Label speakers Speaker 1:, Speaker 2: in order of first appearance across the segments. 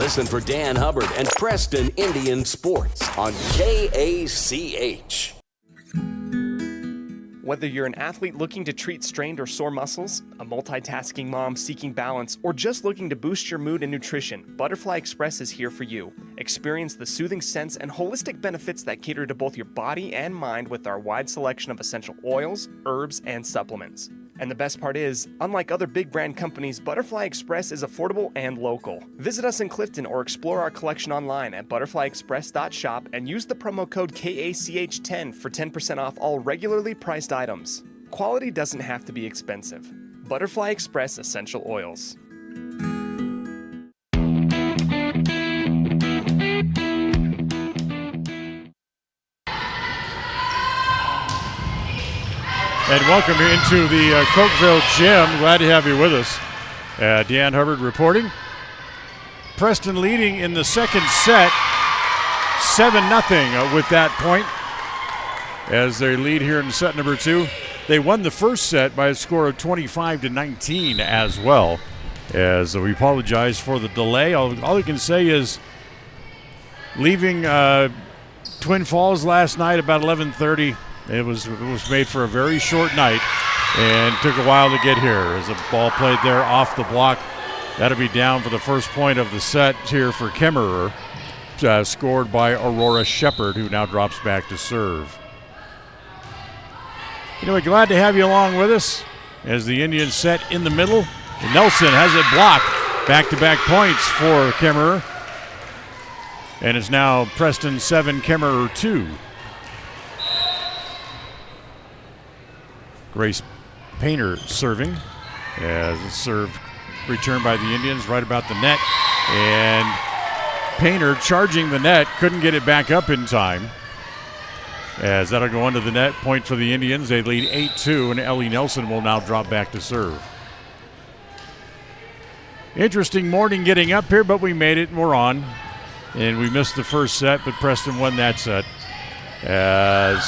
Speaker 1: Listen for Dan Hubbard and Preston Indian Sports on KACH.
Speaker 2: Whether you're an athlete looking to treat strained or sore muscles, a multitasking mom seeking balance, or just looking to boost your mood and nutrition, Butterfly Express is here for you. Experience the soothing scents and holistic benefits that cater to both your body and mind with our wide selection of essential oils, herbs, and supplements. And the best part is, unlike other big brand companies, Butterfly Express is affordable and local. Visit us in Clifton or explore our collection online at butterflyexpress.shop and use the promo code KACH10 for 10% off all regularly priced items. Quality doesn't have to be expensive. Butterfly Express Essential Oils.
Speaker 3: And welcome into the Cokeville gym. Glad to have you with us. Dan Hubbard reporting. Preston leading in the second set, 7-0 with that point as they lead here in set number 2. They won the first set by a score of 25-19 as well. As we apologize for the delay. All I can say is leaving Twin Falls last night about 11:30. It was made for a very short night and took a while to get here as a ball played there off the block. That'll be down for the first point of the set here for Kemmerer, scored by Aurora Shepard, who now drops back to serve. Anyway, glad to have you along with us as the Indians set in the middle. Nelson has it blocked. Back-to-back points for Kemmerer. And it's now Preston 7, Kemmerer 2. Grace Painter serving as a serve returned by the Indians right about the net. And Painter charging the net, couldn't get it back up in time. As that'll go under the net, point for the Indians. They lead 8-2, and Ellie Nelson will now drop back to serve. Interesting morning getting up here, but we made it and we're on. And we missed the first set, but Preston won that set. As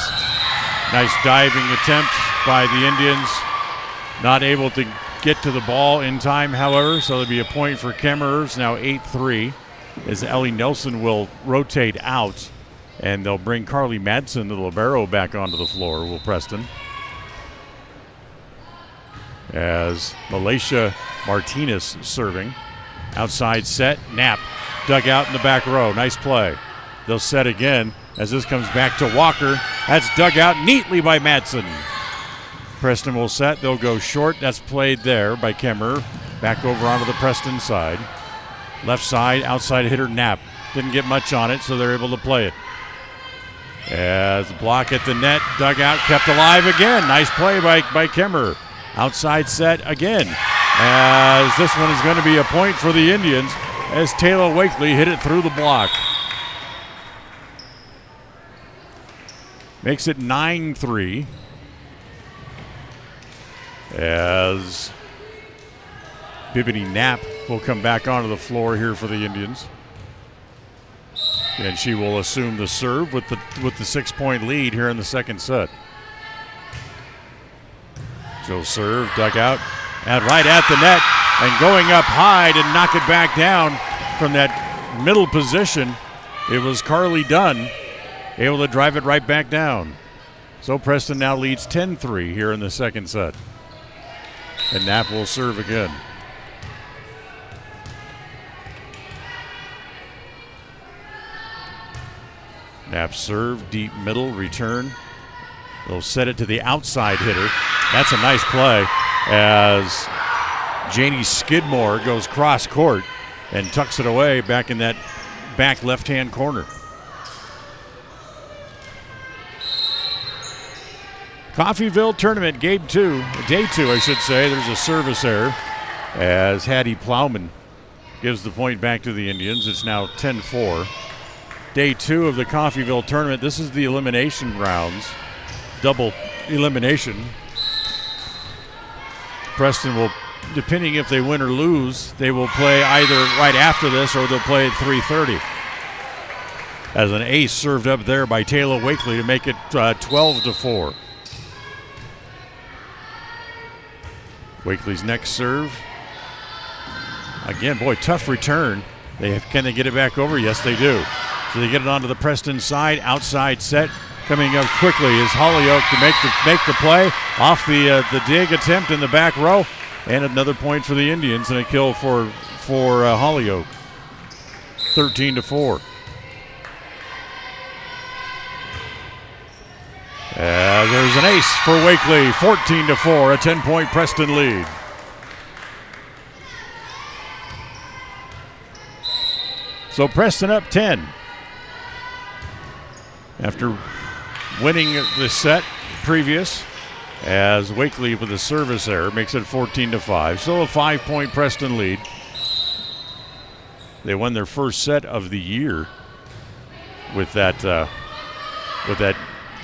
Speaker 3: nice diving attempt by the Indians. Not able to get to the ball in time, however, so there'll be a point for Kemmerers, now 8-3, as Ellie Nelson will rotate out, and they'll bring Carly Madsen, the libero, back onto the floor, will Preston. As Malaysia Martinez serving. Outside set, Knapp dug out in the back row. Nice play. They'll set again as this comes back to Walker. That's dug out neatly by Madsen. Preston will set. They'll go short. That's played there by Kemmerer. Back over onto the Preston side. Left side, outside hitter Knapp. Didn't get much on it, so they're able to play it. As the block at the net, dug out, kept alive again. Nice play by Kemmerer. Outside set again. As this one is going to be a point for the Indians as Taylor Wakely hit it through the block. Makes it 9-3. As Bibini Knapp will come back onto the floor here for the Indians. And she will assume the serve with the 6-point lead here in the second set. She'll serve, dug out, and right at the net, and going up high to knock it back down from that middle position. It was Carly Dunn, able to drive it right back down. So Preston now leads 10-3 here in the second set. And Knapp will serve again. Knapp serve, deep middle, return. They'll set it to the outside hitter. That's a nice play as Janie Skidmore goes cross court and tucks it away back in that back left-hand corner. Coffeyville tournament, day two, I should say. There's a service error as Hattie Plowman gives the point back to the Indians. It's now 10-4. Day 2 of the Coffeyville tournament. This is the elimination rounds. Double elimination. Preston will, depending if they win or lose, they will play either right after this or they'll play at 3:30. As an ace served up there by Taylor Wakely to make it 12-4. Wakely's next serve. Again, boy, tough return. Can they get it back over? Yes, they do. So they get it onto the Preston side. Outside set. Coming up quickly is Holyoke to make the play off the dig attempt in the back row. And another point for the Indians and a kill for Holyoke. 13-4. There's an ace for Wakely. 14-4. A 10-point Preston lead. So Preston up 10. After winning the set previous, as Wakely with a service error makes it 14-5. Still a 5-point Preston lead. They won their first set of the year with that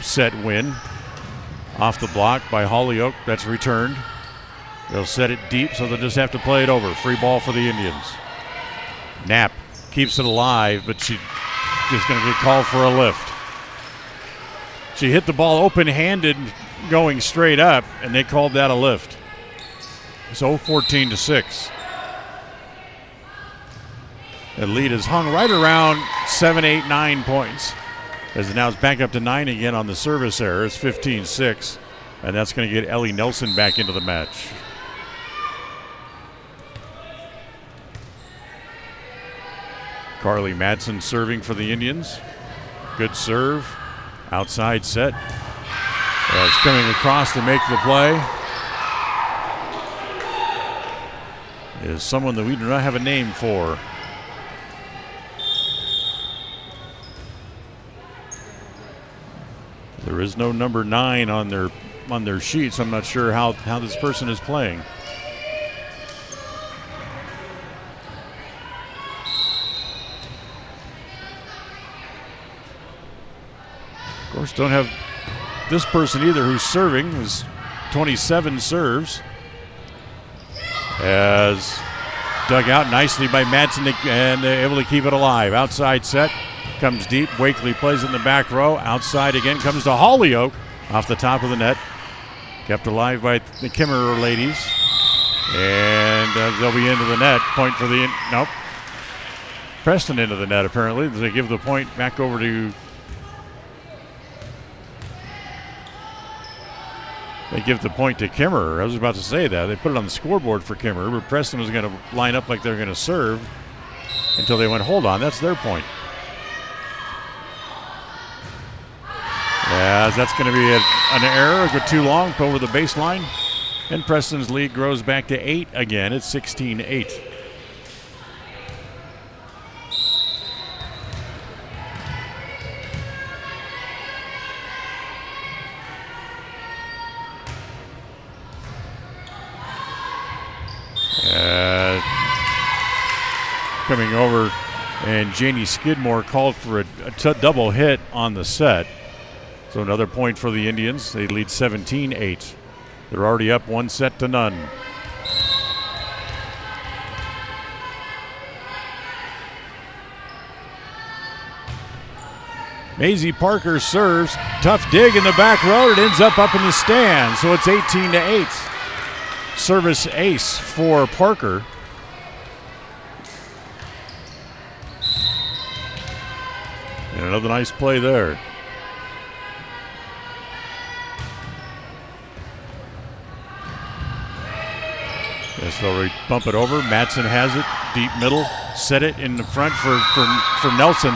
Speaker 3: set win. Off the block by Holyoke. That's returned. They'll set it deep, so they'll just have to play it over. Free ball for the Indians. Knapp keeps it alive, but she's just going to get called for a lift. She hit the ball open-handed going straight up, and they called that a lift. So 14-6. The lead is hung right around 7, 8, 9 points. As it now is back up to 9 again on the service error. It's 15-6, and that's going to get Ellie Nelson back into the match. Carly Madsen serving for the Indians. Good serve. Outside set. It's coming across to make the play is someone that we do not have a name for. There is no number 9 on their sheets. I'm not sure how this person is playing. Of course, don't have this person either who's serving. Is 27 serves. As dug out nicely by Madsen and able to keep it alive. Outside set. Comes deep. Wakely plays in the back row. Outside again comes to Holyoke off the top of the net. Kept alive by the Kimmerer ladies. And they'll be into the net. Point for the... Nope. Preston into the net, apparently. They give the point back over to... They give the point to Kimmerer. I was about to say that. They put it on the scoreboard for Kimmerer, but Preston was going to line up like they're going to serve until they went, hold on, that's their point. As that's going to be an error, go too long, over the baseline. And Preston's lead grows back to 8 again. It's 16-8. Coming over, and Janie Skidmore called for a double hit on the set. So another point for the Indians. They lead 17-8. They're already up 1-0. Maisie Parker serves. Tough dig in the back row. It ends up in the stand. So it's 18-8. Service ace for Parker. And another nice play there. Yes, they'll bump it over. Madsen has it. Deep middle. Set it in the front for Nelson.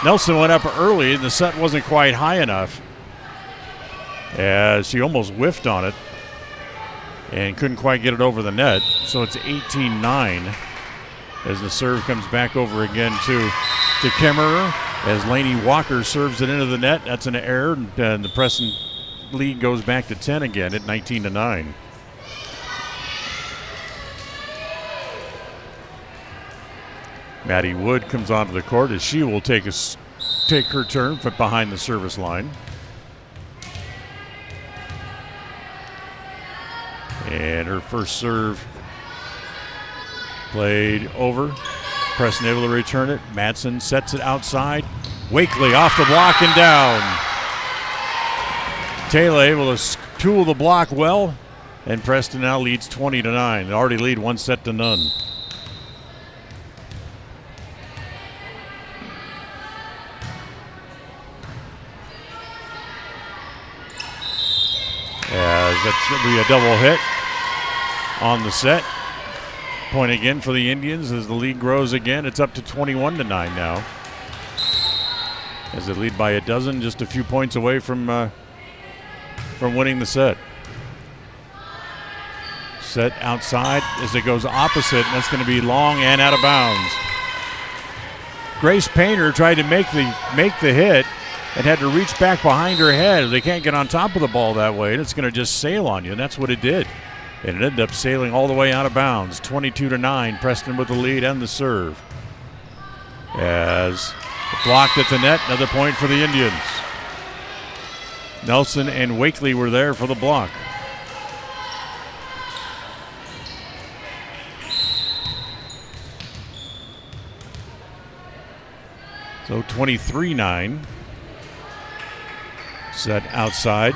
Speaker 3: Nelson went up early, and the set wasn't quite high enough. As she almost whiffed on it and couldn't quite get it over the net. So it's 18-9 as the serve comes back over again to Kimmerer. As Lainey Walker serves it into the net. That's an error, and the Preston lead goes back to 10 again at 19-9. Maddie Wood comes onto the court as she will take her turn from behind the service line. And her first serve played over. Preston able to return it. Madsen sets it outside. Wakely off the block and down. Taylor able to tool the block well. And Preston now leads 20-9. They already lead 1-0. as that's be a double hit on the set. Point again for the Indians as the lead grows again. It's up to 21-9 now. As they lead by a dozen, just a few points away from winning the set. Set outside as it goes opposite, and that's going to be long and out of bounds. Grace Painter tried to make the hit and had to reach back behind her head. They can't get on top of the ball that way, and it's going to just sail on you, and that's what it did. And it ended up sailing all the way out of bounds. 22-9, Preston with the lead and the serve. As blocked at the net, another point for the Indians. Nelson and Wakely were there for the block. So 23-9. Set outside.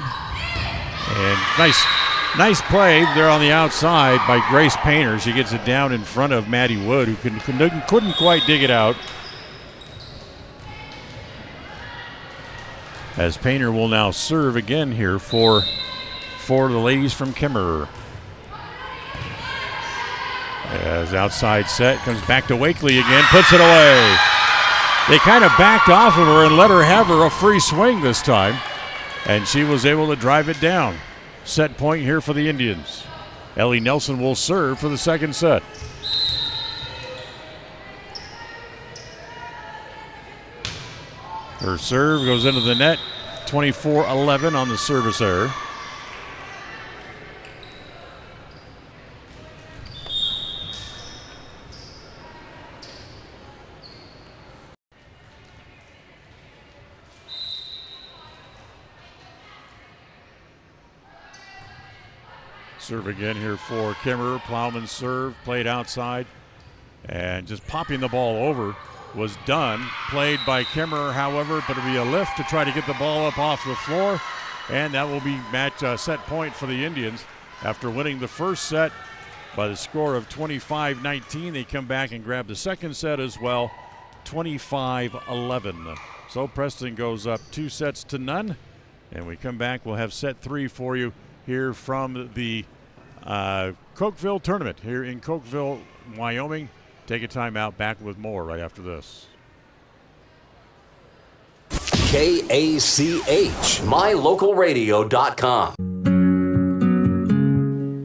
Speaker 3: And nice play there on the outside by Grace Painter. She gets it down in front of Maddie Wood, who couldn't quite dig it out. As Painter will now serve again here for the ladies from Kimmerer. As outside set comes back to Wakely again, puts it away. They kind of backed off of her and let her have a free swing this time, and she was able to drive it down. Set point here for the Indians. Ellie Nelson will serve for the second set. Her serve goes into the net. 24-11 on the service error. Serve again here for Kimmerer. Plowman's serve played outside and just popping the ball over was done. Played by Kimmerer, however, but it'll be a lift to try to get the ball up off the floor, and that will be set point for the Indians. After winning the first set by the score of 25-19, they come back and grab the second set as well, 25-11. So Preston goes up 2-0, and we come back. We'll have set 3 for you here from the Cokeville tournament here in Cokeville, Wyoming. Take a time out, back with more right after this.
Speaker 1: KACH, mylocalradio.com.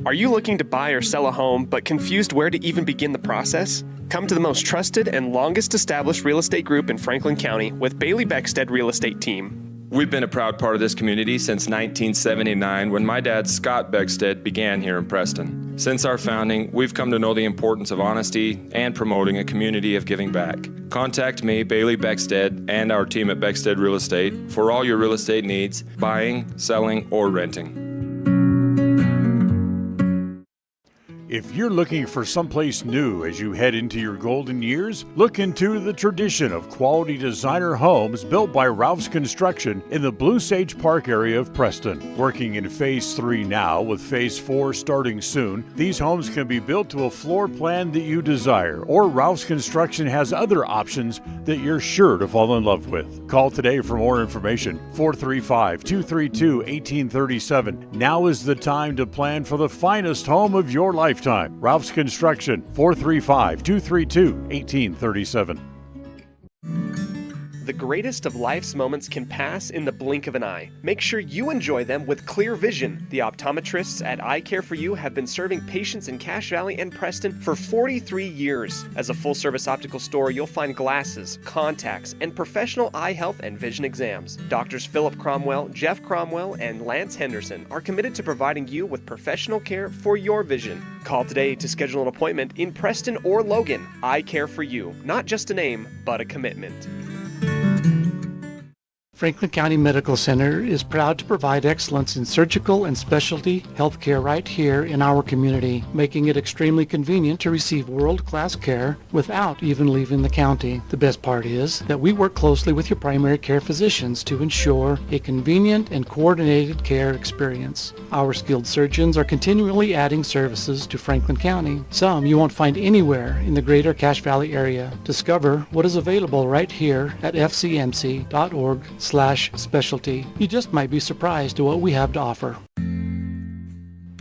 Speaker 2: Are you looking to buy or sell a home but confused where to even begin the process? Come to the most trusted and longest established real estate group in Franklin County with Bailey Beckstead Real Estate Team.
Speaker 4: We've been a proud part of this community since 1979 when my dad, Scott Beckstead, began here in Preston. Since our founding, we've come to know the importance of honesty and promoting a community of giving back. Contact me, Bailey Beckstead, and our team at Beckstead Real Estate for all your real estate needs, buying, selling, or renting.
Speaker 3: If you're looking for someplace new as you head into your golden years, look into the tradition of quality designer homes built by Ralph's Construction in the Blue Sage Park area of Preston. Working in Phase 3 now, with Phase 4 starting soon, these homes can be built to a floor plan that you desire, or Ralph's Construction has other options that you're sure to fall in love with. Call today for more information, 435-232-1837. Now is the time to plan for the finest home of your lifetime. Ralph's Construction, 435-232-1837.
Speaker 2: The greatest of life's moments can pass in the blink of an eye. Make sure you enjoy them with clear vision. The optometrists at Eye Care for You have been serving patients in Cache Valley and Preston for 43 years. As a full-service optical store, you'll find glasses, contacts, and professional eye health and vision exams. Doctors Philip Cromwell, Jeff Cromwell, and Lance Henderson are committed to providing you with professional care for your vision. Call today to schedule an appointment in Preston or Logan. Eye Care for You, not just a name, but a commitment.
Speaker 5: Franklin County Medical Center is proud to provide excellence in surgical and specialty healthcare right here in our community, making it extremely convenient to receive world-class care without even leaving the county. The best part is that we work closely with your primary care physicians to ensure a convenient and coordinated care experience. Our skilled surgeons are continually adding services to Franklin County, some you won't find anywhere in the greater Cache Valley area. Discover what is available right here at fcmc.org/specialty. You just might be surprised at what we have to offer.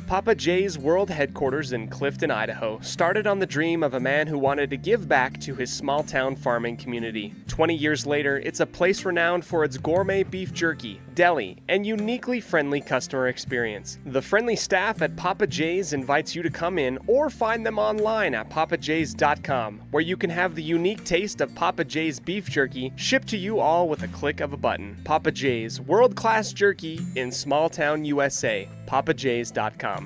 Speaker 2: Papa J's world headquarters in Clifton, Idaho, started on the dream of a man who wanted to give back to his small-town farming community. 20 years later, it's a place renowned for its gourmet beef jerky, deli, and uniquely friendly customer experience. The friendly staff at Papa J's invites you to come in or find them online at papajs.com, where you can have the unique taste of Papa J's beef jerky shipped to you all with a click of a button. Papa J's, world-class jerky in small-town USA. papajs.com.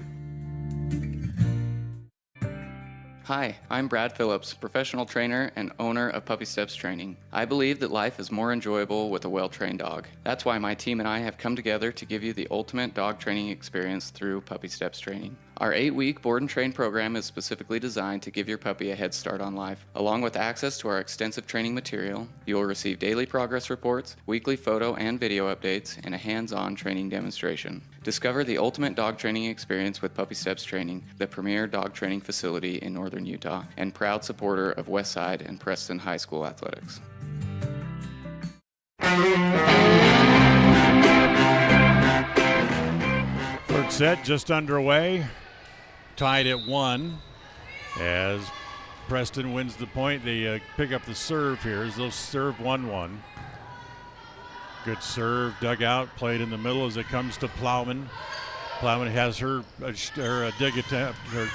Speaker 6: Hi, I'm Brad Phillips, professional trainer and owner of Puppy Steps Training. I believe that life is more enjoyable with a well-trained dog. That's why my team and I have come together to give you the ultimate dog training experience through Puppy Steps Training. Our 8-week board and train program is specifically designed to give your puppy a head start on life. Along with access to our extensive training material, you will receive daily progress reports, weekly photo and video updates, and a hands-on training demonstration. Discover the ultimate dog training experience with Puppy Steps Training, the premier dog training facility in northern Utah, and proud supporter of Westside and Preston High School athletics.
Speaker 3: Third set just underway. Tied at 1 as Preston wins the point. They pick up the serve here as they'll serve 1-1. Good serve, dug out, played in the middle as it comes to Plowman. Plowman has her dig attempt, her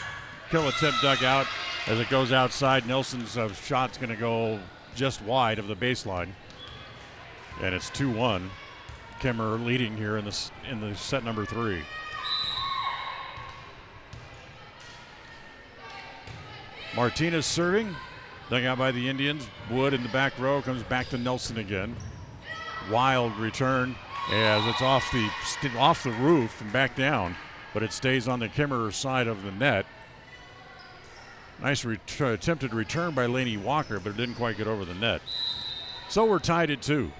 Speaker 3: kill attempt dug out as it goes outside. Nelson's shot's going to go just wide of the baseline. And it's 2-1. Kimmer leading here in the set number 3. Martinez serving, dug out by the Indians. Wood in the back row, comes back to Nelson again. Wild return as it's off the roof and back down, but it stays on the Kimmerer side of the net. Nice attempted return by Laney Walker, but it didn't quite get over the net. So we're tied at 2.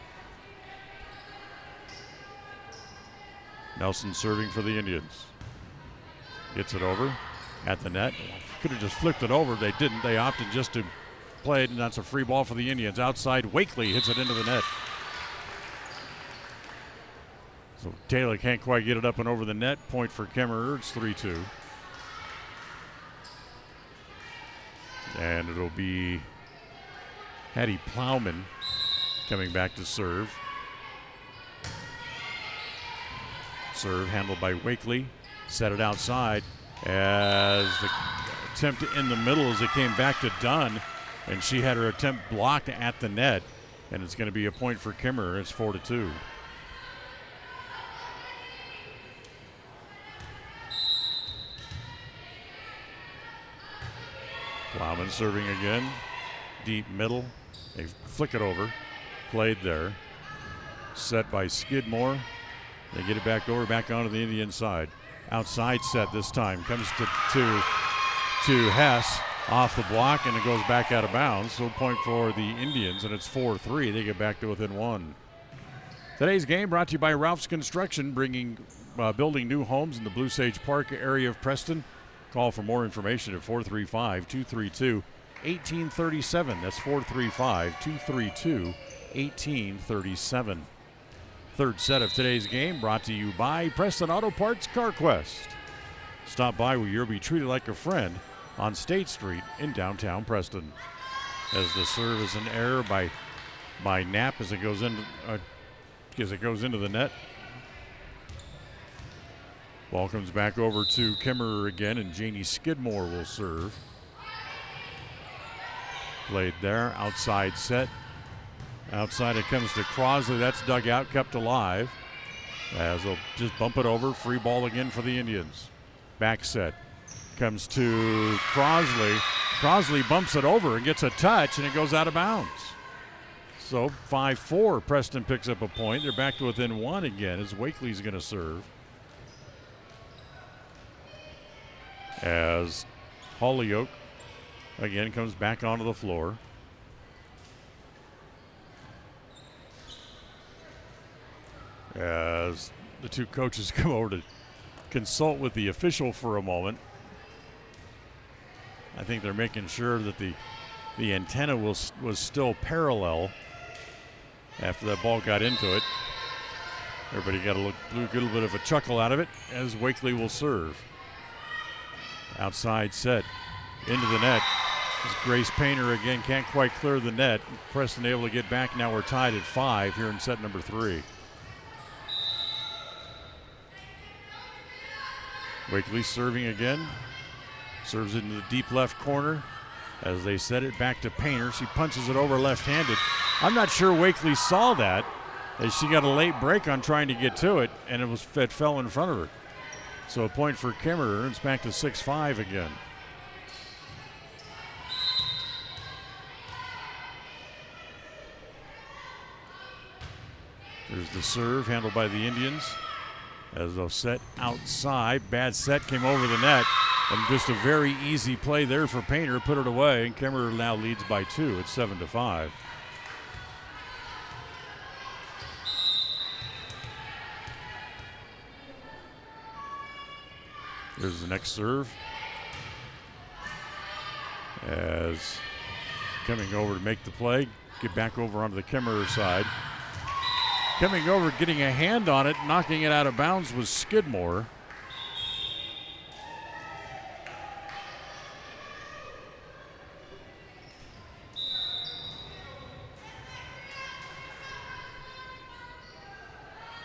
Speaker 3: Nelson serving for the Indians. Gets it over at the net. Could have just flipped it over. They didn't. They opted just to play it, and that's a free ball for the Indians. Outside, Wakely hits it into the net. So Taylor can't quite get it up and over the net. Point for Kimmerer. It's 3-2. And it'll be Hattie Plowman coming back to serve. Serve handled by Wakely. Set it outside as the attempt in the middle as it came back to Dunn, and she had her attempt blocked at the net, and it's going to be a point for Kimmerer. It's 4-2. Plowman serving again. Deep middle. They flick it over. Played there. Set by Skidmore. They get it back over, back onto the Indian side. Outside set this time. Comes to Hess off the block, and it goes back out of bounds. So point for the Indians, and it's 4-3. They get back to within 1. Today's game brought to you by Ralph's Construction, building new homes in the Blue Sage Park area of Preston. Call for more information at 435-232-1837. That's 435-232-1837. Third set of today's game brought to you by Preston Auto Parts CarQuest. Stop by where you'll be treated like a friend on State Street in downtown Preston. As the serve is an error by Knapp as it goes into the net. Ball comes back over to Kimmerer again, and Janie Skidmore will serve. Played there, outside set. Outside it comes to Crosley. That's dug out, kept alive. As they'll just bump it over. Free ball again for the Indians. Back set. Comes to Crosley. Crosley bumps it over and gets a touch, and it goes out of bounds. So 5-4. Preston picks up a point. They're back to within 1 again as Wakely's going to serve. As Holyoke again comes back onto the floor. As the two coaches come over to consult with the official for a moment. I think they're making sure that the antenna was still parallel after that ball got into it. Everybody got a little bit of a chuckle out of it as Wakely will serve. Outside set. Into the net. This Grace Painter again can't quite clear the net. Preston able to get back. Now we're tied at 5 here in set number 3. Wakely serving again. Serves it into the deep left corner. As they set it back to Painter, she punches it over left-handed. I'm not sure Wakely saw that, as she got a late break on trying to get to it, and it fell in front of her. So a point for Kimmerer. It's back to 6-5 again. There's the serve handled by the Indians. As they'll set outside. Bad set came over the net. And just a very easy play there for Painter. Put it away. And Kimmerer now leads by 2. It's 7-5. There's the next serve. As coming over to make the play. Get back over onto the Kimmerer side. Coming over, getting a hand on it, knocking it out of bounds was Skidmore.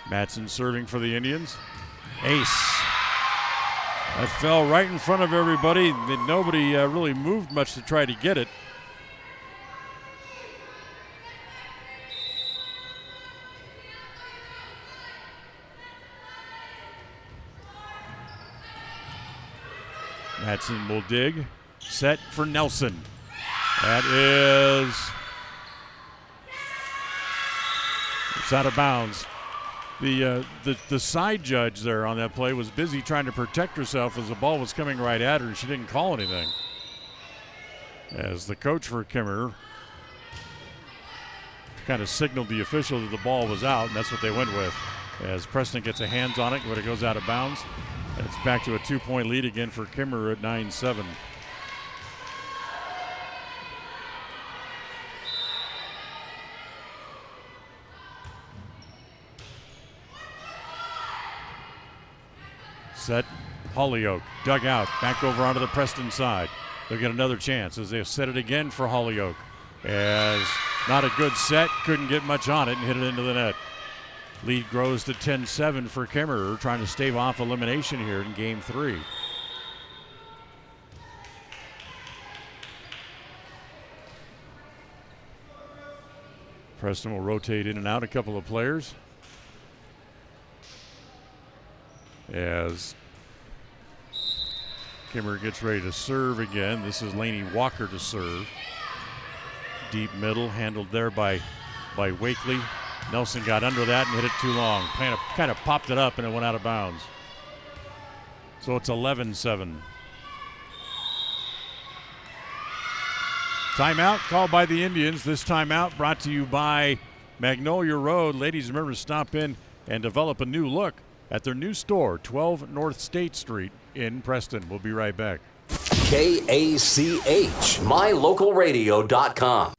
Speaker 3: Matson serving for the Indians. Ace. That fell right in front of everybody. Nobody really moved much to try to get it. Matson will dig. Set for Nelson. That is... It's out of bounds. The side judge there on that play was busy trying to protect herself as the ball was coming right at her, and she didn't call anything. As the coach for Kimmerer kind of signaled the official that the ball was out, and that's what they went with. As Preston gets a hands on it, but it goes out of bounds. And it's back to a 2-point lead again for Kimmerer at 9-7. Set, Hollyoak, dug out, back over onto the Preston side. They'll get another chance as they set it again for Hollyoak. As not a good set, couldn't get much on it and hit it into the net. Lead grows to 10-7 for Kimmerer, trying to stave off elimination here in Game 3. Preston will rotate in and out a couple of players. As Kimmerer gets ready to serve again. This is Lainey Walker to serve. Deep middle, handled there by Wakely. Nelson got under that and hit it too long. Kind of popped it up and it went out of bounds. So it's 11-7. Timeout called by the Indians. This timeout brought to you by Magnolia Road. Ladies, remember to stop in and develop a new look at their new store, 12 North State Street in Preston. We'll be right back.
Speaker 1: KACH, mylocalradio.com.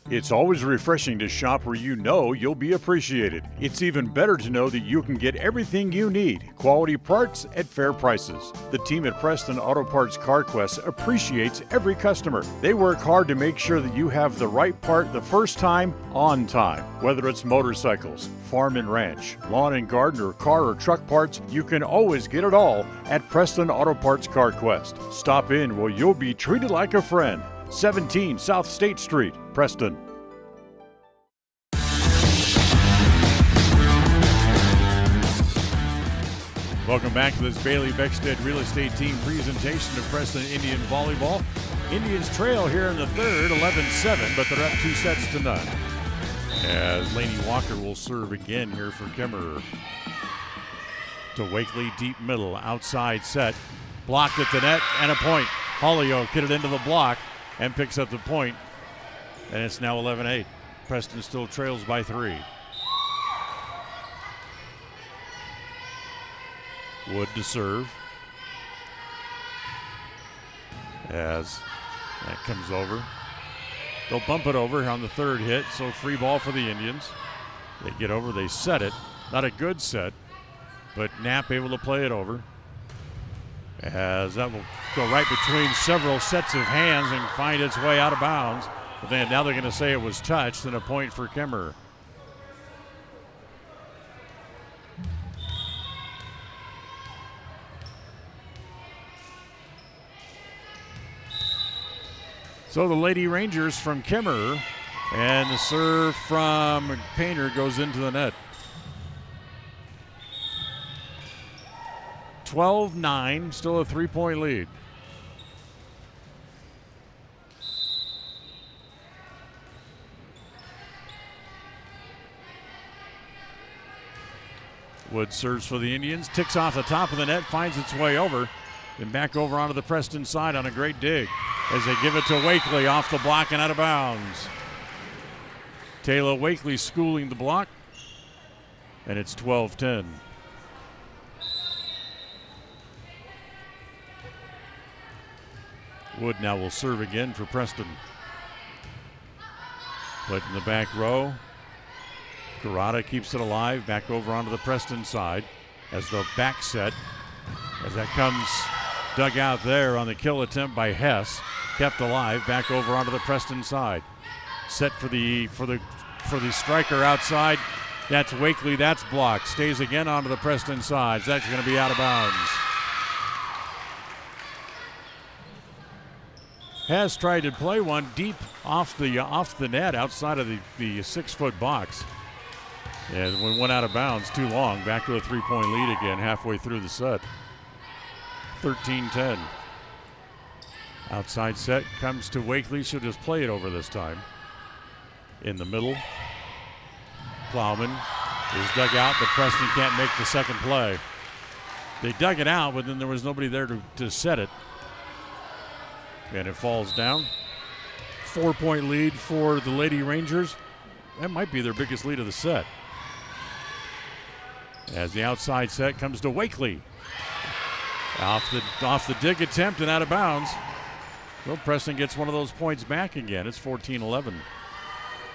Speaker 3: It's always refreshing to shop where you know you'll be appreciated. It's even better to know that you can get everything you need, quality parts at fair prices. The team at Preston Auto Parts CarQuest appreciates every customer. They work hard to make sure that you have the right part the first time, on time. Whether it's motorcycles, farm and ranch, lawn and garden, or car or truck parts, you can always get it all at Preston Auto Parts CarQuest. Stop in where you'll be treated like a friend. 17 South State Street, Preston. Welcome back to this Bailey Beckstead Real Estate Team presentation of Preston Indian Volleyball. Indians trail here in the third, 11-7, but they're up 2-0. As Lainey Walker will serve again here for Kimmerer. To Wakely, deep middle, outside set. Blocked at the net, and a point. Hollyoak hit it into the block and picks up the point, and it's now 11-8. Preston still trails by 3. Wood to serve. As that comes over. They'll bump it over on the third hit, so free ball for the Indians. They get over, they set it. Not a good set, but Knapp able to play it over. as that will go right between several sets of hands and find its way out of bounds. But then now they're going to say it was touched and a point for Kimmer. So the Lady Rangers from Kimmer, and the serve from Painter goes into the net. 12-9, still a 3-point lead. Wood serves for the Indians, ticks off the top of the net, finds its way over, and back over onto the Preston side on a great dig as they give it to Wakely off the block and out of bounds. Taylor Wakely schooling the block, and it's 12-10. Wood now will serve again for Preston. Played in the back row. Garada keeps it alive, back over onto the Preston side as the back set. As that comes dug out there on the kill attempt by Hess, kept alive, back over onto the Preston side. Set for the striker outside. That's Wakely, that's blocked. Stays again onto the Preston side. That's going to be out of bounds. Hess tried to play one deep off the net outside of the 6-foot box. And when went out of bounds too long, back to a 3-point lead again halfway through the set. 13-10. Outside set comes to Wakely. She'll just play it over this time. In the middle, Plowman is dug out, but Preston can't make the second play. They dug it out, but then there was nobody there to set it. And it falls down. 4-point lead for the Lady Rangers. That might be their biggest lead of the set. As the outside set comes to Wakely. Off the dig attempt and out of bounds. Well, Preston gets one of those points back again. It's 14-11.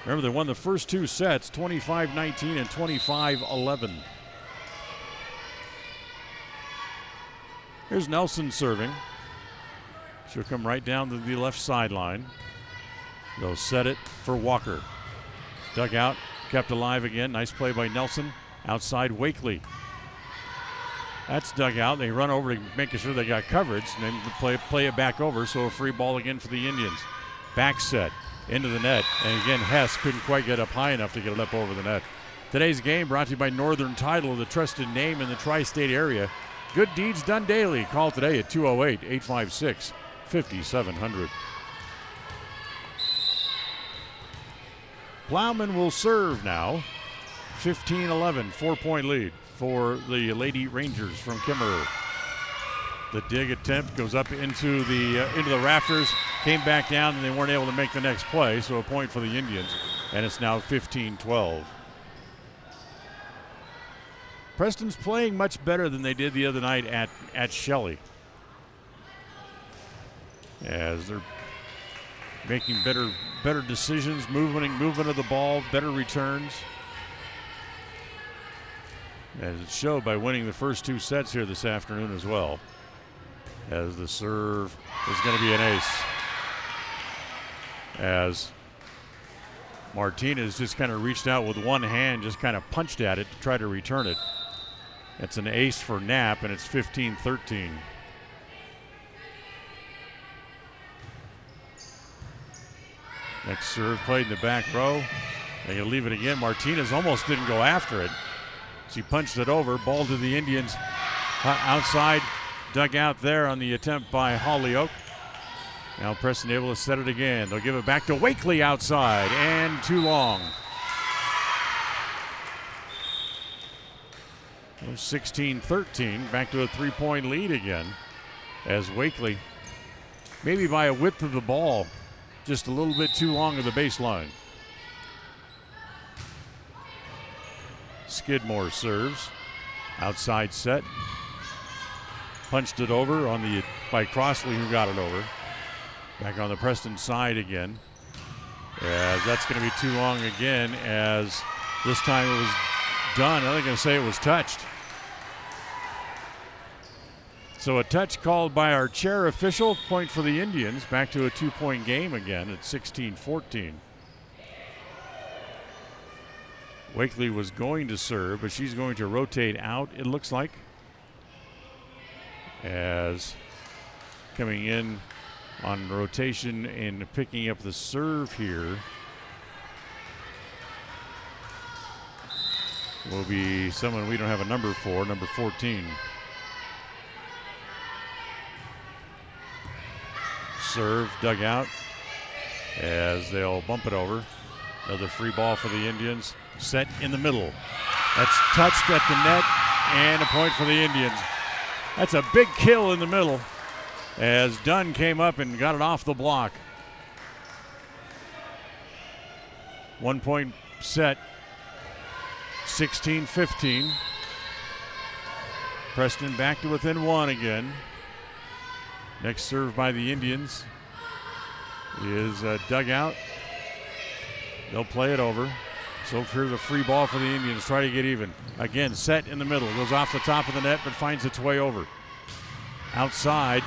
Speaker 3: Remember, they won the first two sets, 25-19 and 25-11. Here's Nelson serving. She'll come right down to the left sideline. They'll set it for Walker. Dug out, kept alive again. Nice play by Nelson. Outside Wakely. That's dug out. They run over to making sure they got coverage, and then play it back over, so a free ball again for the Indians. Back set into the net, and again Hess couldn't quite get up high enough to get it up over the net. Today's game brought to you by Northern Title, the trusted name in the tri-state area. Good deeds done daily. Call today at 208-856-5700. Plowman will serve now. 15-11, 4-point lead for the Lady Rangers from Kimmerer. The dig attempt goes up into the rafters, came back down, and they weren't able to make the next play, so a point for the Indians, and it's now 15-12. Preston's playing much better than they did the other night at Shelley, as they're making better decisions, movement of the ball, better returns. As it showed by winning the first two sets here this afternoon as well. As the serve is going to be an ace. As Martinez just kind of reached out with one hand, just kind of punched at it to try to return it. It's an ace for Knapp, and it's 15-13. Next serve played in the back row. They can leave it again. Martinez almost didn't go after it. She punched it over. Ball to the Indians. Outside, dug out there on the attempt by Hollyoak. Now Preston able to set it again. They'll give it back to Wakely outside, and too long. 16-13, back to a 3-point lead again. As Wakely, maybe by a width of the ball, just a little bit too long of the baseline. Skidmore serves. Outside set. Punched it over by Crossley, who got it over. Back on the Preston side again. As that's going to be too long again, as this time it was done. They're going to say it was touched. So a touch called by our chair official. Point for the Indians. Back to a 2-point game again at 16-14. Wakely was going to serve, but she's going to rotate out, it looks like. As coming in on rotation and picking up the serve here will be someone we don't have a number for, number 14. Serve dug out as they'll bump it over. Another free ball for the Indians. Set in the middle. That's touched at the net and a point for the Indians. That's a big kill in the middle as Dunn came up and got it off the block. 1 point set, 16-15. Preston back to within one again. Next serve by the Indians is dug out. They'll play it over. So here's a free ball for the Indians. Try to get even. Again, set in the middle. Goes off the top of the net, but finds its way over. Outside.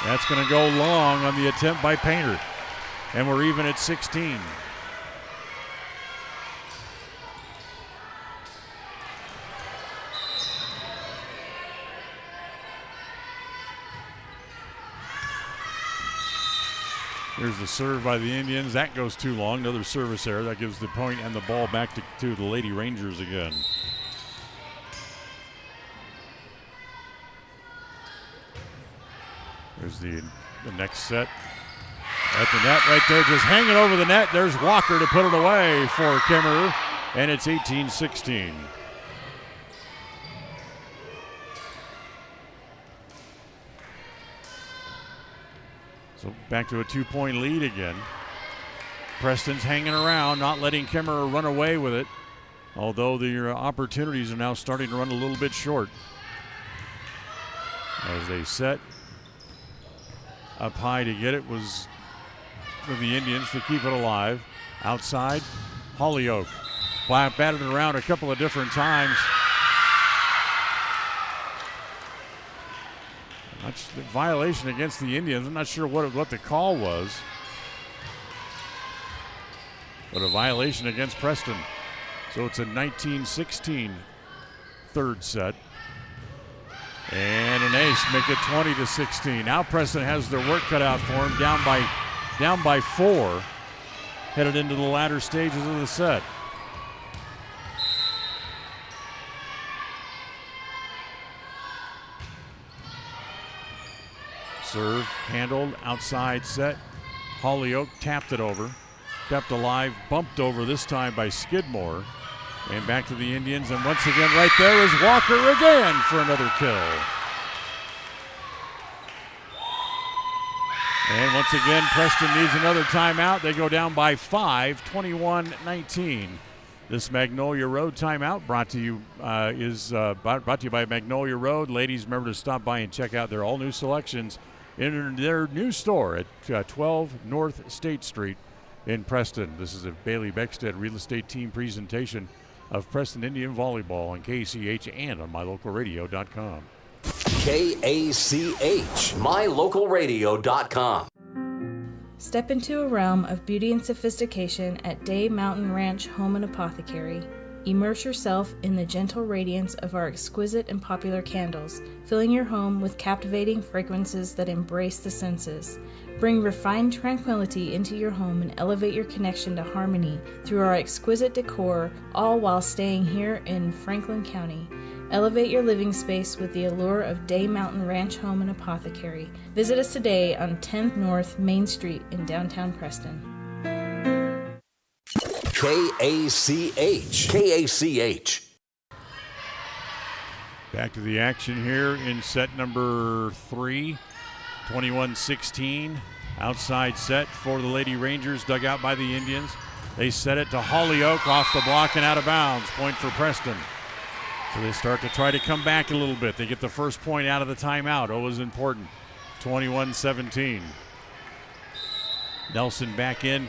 Speaker 3: That's going to go long on the attempt by Painter. And we're even at 16. Here's the serve by the Indians. That goes too long. Another service error. That gives the point and the ball back to the Lady Rangers again. There's the next set. At the net right there, just hanging over the net. There's Walker to put it away for Kemmerer, and it's 18-16. So back to a 2-point lead again. Preston's hanging around, not letting Kemmerer run away with it, although the opportunities are now starting to run a little bit short. As they set up high to get it was for the Indians to keep it alive. Outside, Hollyoak batted it around a couple of different times. That's the violation against the Indians. I'm not sure what the call was, but a violation against Preston. So it's a 19-16 third set. And an ace, make it 20-16. Now Preston has their work cut out for him, down by 4, headed into the latter stages of the set. Serve handled, outside set. Hollyoak tapped it over, kept alive, bumped over this time by Skidmore. And back to the Indians, and once again right there is Walker again for another kill. And once again, Preston needs another timeout. They go down by 5, 21-19. This Magnolia Road timeout brought to you by Magnolia Road. Ladies, remember to stop by and check out their all-new selections in their new store at 12 North State Street in Preston. This is a Bailey Beckstead Real Estate Team presentation of Preston Indian Volleyball on KCH and on MyLocalRadio.com.
Speaker 1: KACH, MyLocalRadio.com.
Speaker 7: Step into a realm of beauty and sophistication at Day Mountain Ranch Home and Apothecary. Immerse yourself in the gentle radiance of our exquisite and popular candles, filling your home with captivating fragrances that embrace the senses. Bring refined tranquility into your home and elevate your connection to harmony through our exquisite decor, all while staying here in Franklin County. Elevate your living space with the allure of Day Mountain Ranch Home and Apothecary. Visit us today on 10th North Main Street in downtown Preston.
Speaker 1: KACH.
Speaker 3: Back to the action here in set number 3, 21-16. Outside set for the Lady Rangers, dug out by the Indians. They set it to Hollyoak off the block and out of bounds. Point for Preston. So they start to try to come back a little bit. They get the first point out of the timeout. Always important. 21-17. Nelson back in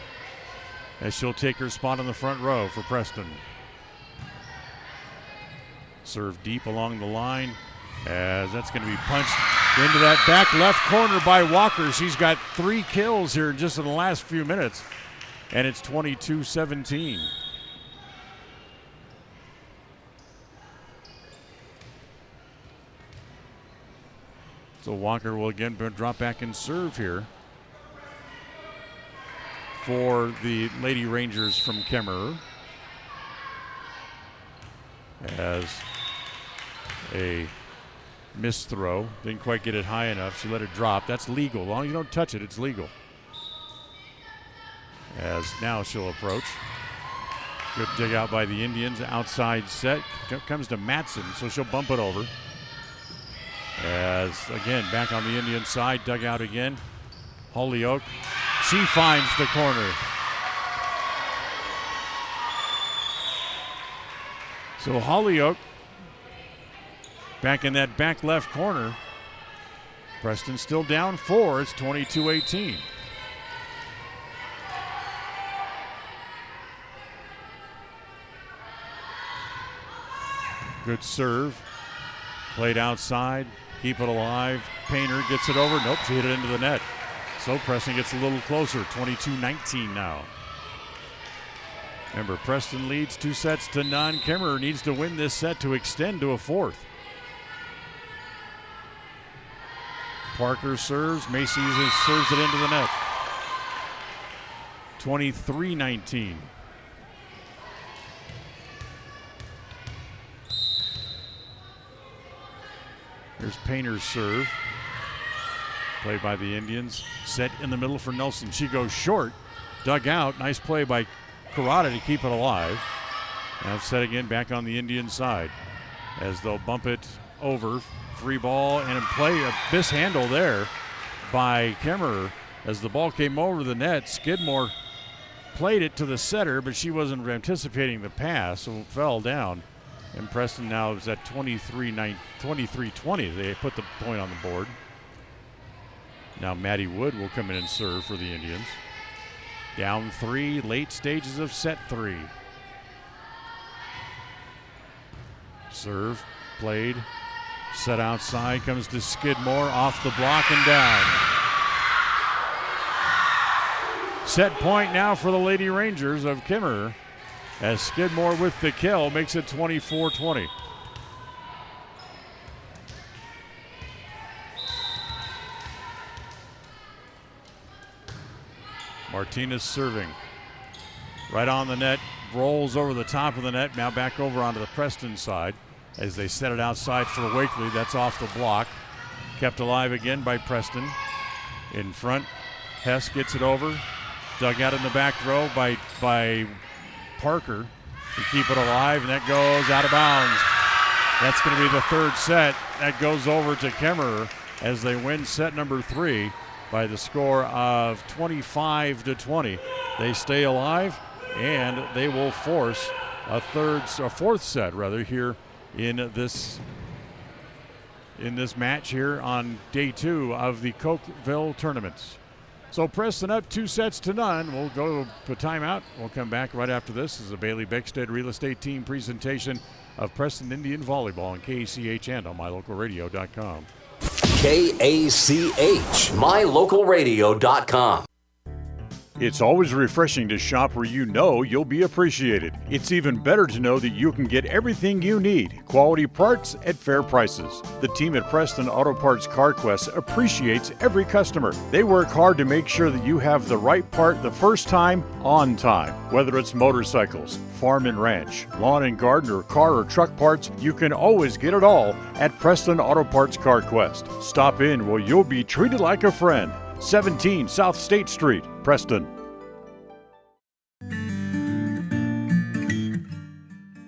Speaker 3: as she'll take her spot on the front row for Preston. Serve deep along the line as that's going to be punched Into that back left corner by Walker. She's got 3 kills here just in the last few minutes. And it's 22-17. So Walker will again drop back and serve here for the Lady Rangers from Kemmerer. As a missed throw. Didn't quite get it high enough. She let it drop. That's legal. As long as you don't touch it, it's legal. As now she'll approach. Good dig out by the Indians. Outside set. Comes to Matson, so she'll bump it over. As, again, back on the Indian side. Dug out again. Holyoke. She finds the corner. So Holyoke back in that back left corner. Preston still down 4. It's 22-18. Good serve. Played outside. Keep it alive. Painter gets it over. Nope, she hit it into the net. So Preston gets a little closer. 22-19 now. Remember, Preston leads 2-0. Kemmerer needs to win this set to extend to a 4th. Parker serves. Macy serves it into the net. 23-19. Here's Painter's serve. Played by the Indians. Set in the middle for Nelson. She goes short. Dug out. Nice play by Karada to keep it alive. Now set again back on the Indian side as they'll bump it over. Free ball and a play, a mishandle there by Kemmerer as the ball came over the net. Skidmore played it to the setter, but she wasn't anticipating the pass, so it fell down. And Preston now is at 23-20. They put the point on the board. Now Maddie Wood will come in and serve for the Indians. Down 3, late stages of set 3. Serve, played, set outside, comes to Skidmore, off the block and down. Set point now for the Lady Rangers of Kemmerer as Skidmore with the kill makes it 24-20. Martinez serving. Right on the net, rolls over the top of the net, now back over onto the Preston side as they set it outside for Wakely. That's off the block. Kept alive again by Preston. In front, Hess gets it over. Dug out in the back row by Parker to keep it alive, and that goes out of bounds. That's going to be the 3rd set. That goes over to Kemmerer as they win set number 3 by the score of 25-20. They stay alive, and they will force a 4th set here in this match here on day 2 of the Cokeville tournaments. So Preston up 2-0. We'll go to a timeout. We'll come back right after this. This is a Bailey Beckstead Real Estate Team presentation of Preston Indian Volleyball on KACH and on MyLocalRadio.com.
Speaker 1: KACH, MyLocalRadio.com.
Speaker 3: It's always refreshing to shop where you know you'll be appreciated. It's even better to know that you can get everything you need, quality parts at fair prices. The team at Preston Auto Parts CarQuest appreciates every customer. They work hard to make sure that you have the right part the first time, on time. Whether it's motorcycles, farm and ranch, lawn and garden, or car or truck parts, you can always get it all at Preston Auto Parts CarQuest. Stop in where you'll be treated like a friend. 17 South State Street, Preston.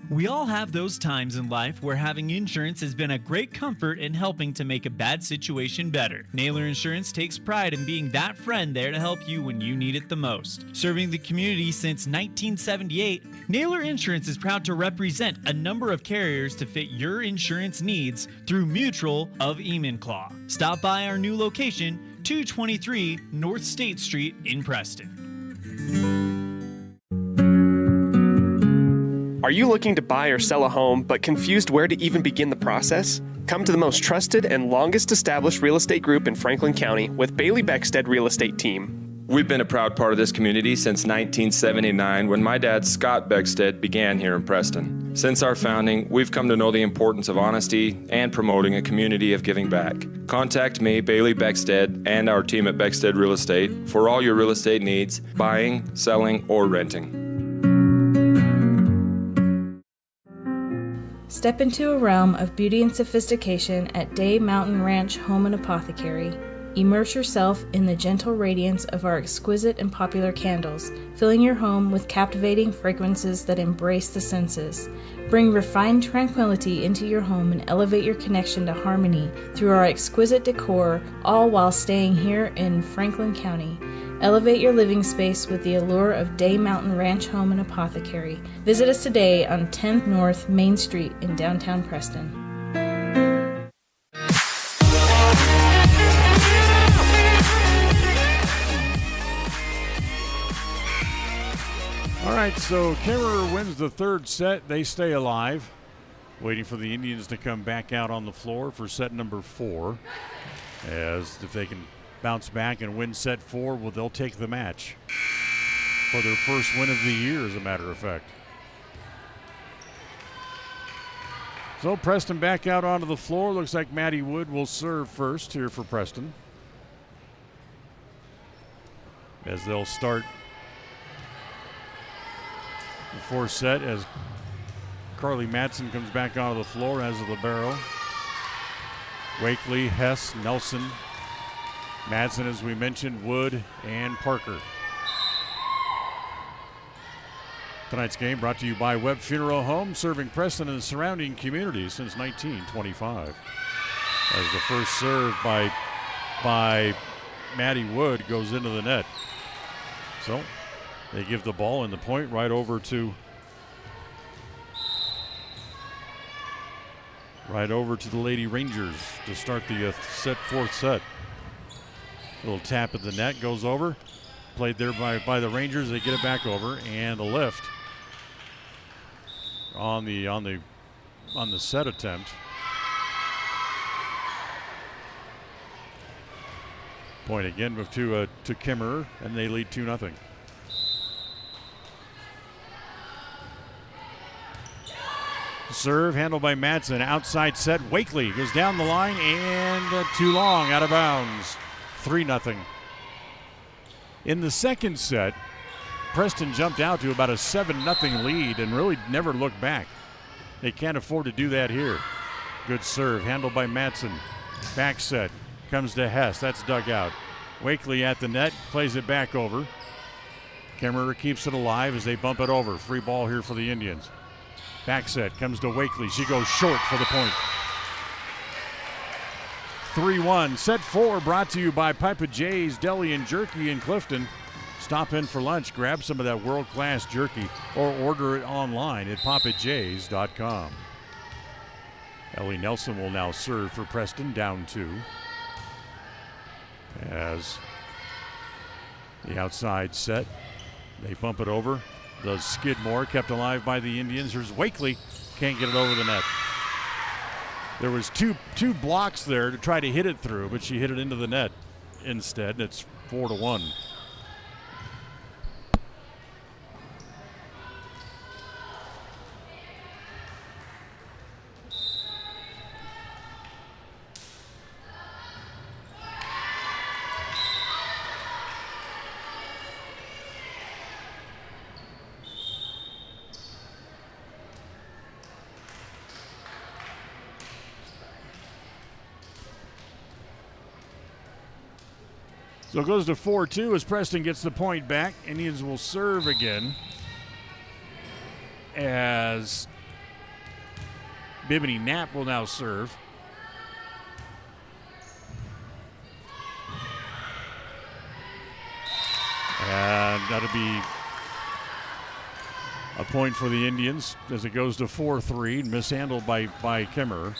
Speaker 8: We all have those times in life where having insurance has been a great comfort in helping to make a bad situation better. Naylor Insurance takes pride in being that friend there to help you when you need it the most. Serving the community since 1978, Naylor Insurance is proud to represent a number of carriers to fit your insurance needs through Mutual of Enumclaw. Stop by our new location, 223 North State Street in Preston.
Speaker 2: Are you looking to buy or sell a home but confused where to even begin the process? Come to the most trusted and longest established real estate group in Franklin County with Bailey Beckstead Real Estate Team.
Speaker 4: We've been a proud part of this community since 1979 when my dad, Scott Beckstead, began here in Preston. Since our founding, we've come to know the importance of honesty and promoting a community of giving back. Contact me, Bailey Beckstead, and our team at Beckstead Real Estate for all your real estate needs, buying, selling, or renting.
Speaker 7: Step into a realm of beauty and sophistication at Day Mountain Ranch Home and Apothecary. Immerse yourself in the gentle radiance of our exquisite and popular candles, filling your home with captivating fragrances that embrace the senses. Bring refined tranquility into your home and elevate your connection to harmony through our exquisite decor, all while staying here in Franklin County. Elevate your living space with the allure of Day Mountain Ranch Home and Apothecary. Visit us today on 10th North Main Street in downtown Preston.
Speaker 3: All right, so Kimmerer wins the third set. They stay alive, waiting for the Indians to come back out on the floor for set number 4. As if they can bounce back and win set 4, well, they'll take the match for their first win of the year, as a matter of fact. So Preston back out onto the floor. Looks like Maddie Wood will serve first here for Preston, as they'll start the fourth set as Carly Madsen comes back onto the floor as a libero. Wakely, Hess, Nelson, Madsen, as we mentioned, Wood, and Parker. Tonight's game brought to you by Webb Funeral Home, serving Preston and the surrounding communities since 1925. As the first serve by Maddie Wood goes into the net. So they give the ball and the point right over to the Lady Rangers to start the fourth set. Little tap at the net, goes over. Played there by the Rangers. They get it back over, and the lift on the set attempt. Point again to Kimmerer, and they lead 2-0. Serve handled by Madsen. Outside set. Wakely goes down the line and too long, out of bounds. 3-0. In the second set, Preston jumped out to about a 7-0 lead and really never looked back. They can't afford to do that here. Good serve handled by Madsen. Back set comes to Hess. That's dug out. Wakely at the net, plays it back over. Kimmerer keeps it alive as they bump it over. Free ball here for the Indians. Back set comes to Wakely. She goes short for the point. 3-1. Set 4 brought to you by Papa J's Deli and Jerky in Clifton. Stop in for lunch, grab some of that world-class jerky, or order it online at papajs.com. Ellie Nelson will now serve for Preston, down 2. As the outside set, they bump it over. The Skidmore kept alive by the Indians. Here's Wakely, can't get it over the net. There was two blocks there to try to hit it through, but she hit it into the net instead. It's 4-1. So it goes to 4-2 as Preston gets the point back. Indians will serve again as Bimini Knapp will now serve. And that'll be a point for the Indians as it goes to 4-3, mishandled by Kimmerer.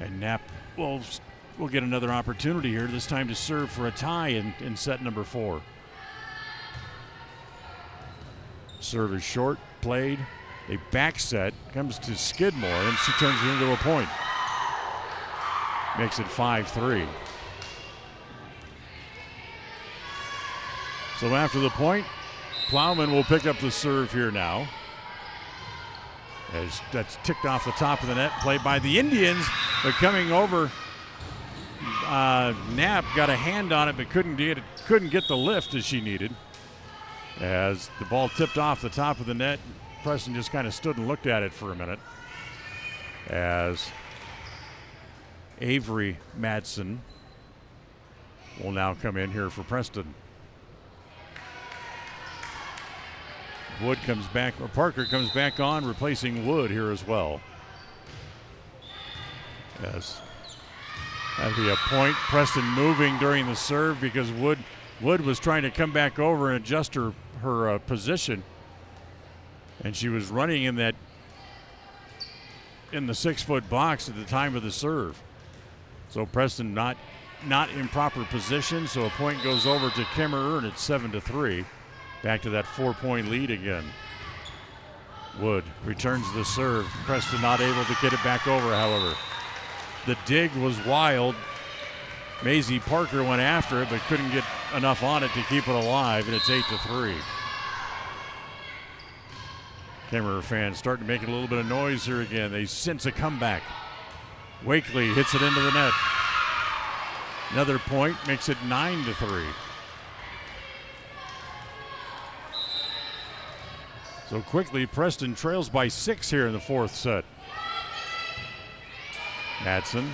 Speaker 3: And Knapp will get another opportunity here, this time to serve for a tie in set number 4. Serve is short, played. A back set comes to Skidmore, and she turns it into a point. Makes it 5-3. So after the point, Plowman will pick up the serve here now. As that's ticked off the top of the net, played by the Indians, but coming over. Knapp got a hand on it, but couldn't get the lift as she needed. As the ball tipped off the top of the net, Preston just kind of stood and looked at it for a minute. As Avery Madsen will now come in here for Preston. Wood comes back, or Parker comes back on, replacing Wood here as well. As that'd be a point. Preston moving during the serve because Wood was trying to come back over and adjust her position, and she was running in the 6-foot box at the time of the serve. So Preston not in proper position, so a point goes over to Kimmerer, and it's 7-3. Back to that 4-point lead again. Wood returns the serve. Preston not able to get it back over, however. The dig was wild. Maisie Parker went after it, but couldn't get enough on it to keep it alive, and it's 8-3. Kimmerer fans starting to make a little bit of noise here again. They sense a comeback. Wakely hits it into the net. Another point makes it 9-3. So quickly, Preston trails by 6 here in the fourth set. Madsen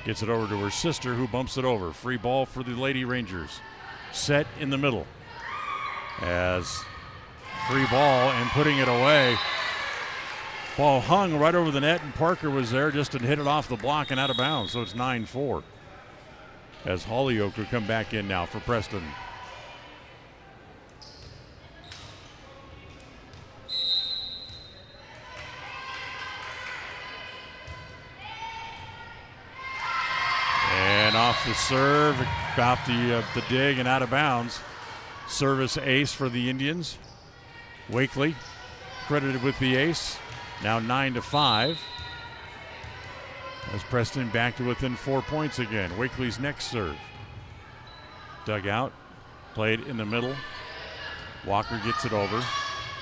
Speaker 3: gets it over to her sister, who bumps it over. Free ball for the Lady Rangers. Set in the middle. As free ball and putting it away. Ball hung right over the net, and Parker was there just to hit it off the block and out of bounds, so it's 9-4. As Holyoke will come back in now for Preston. And off the serve, off the dig and out of bounds. Service ace for the Indians. Wakely credited with the ace. Now 9-5. As Preston back to within 4 points again. Wakely's next serve. Dug out, played in the middle. Walker gets it over.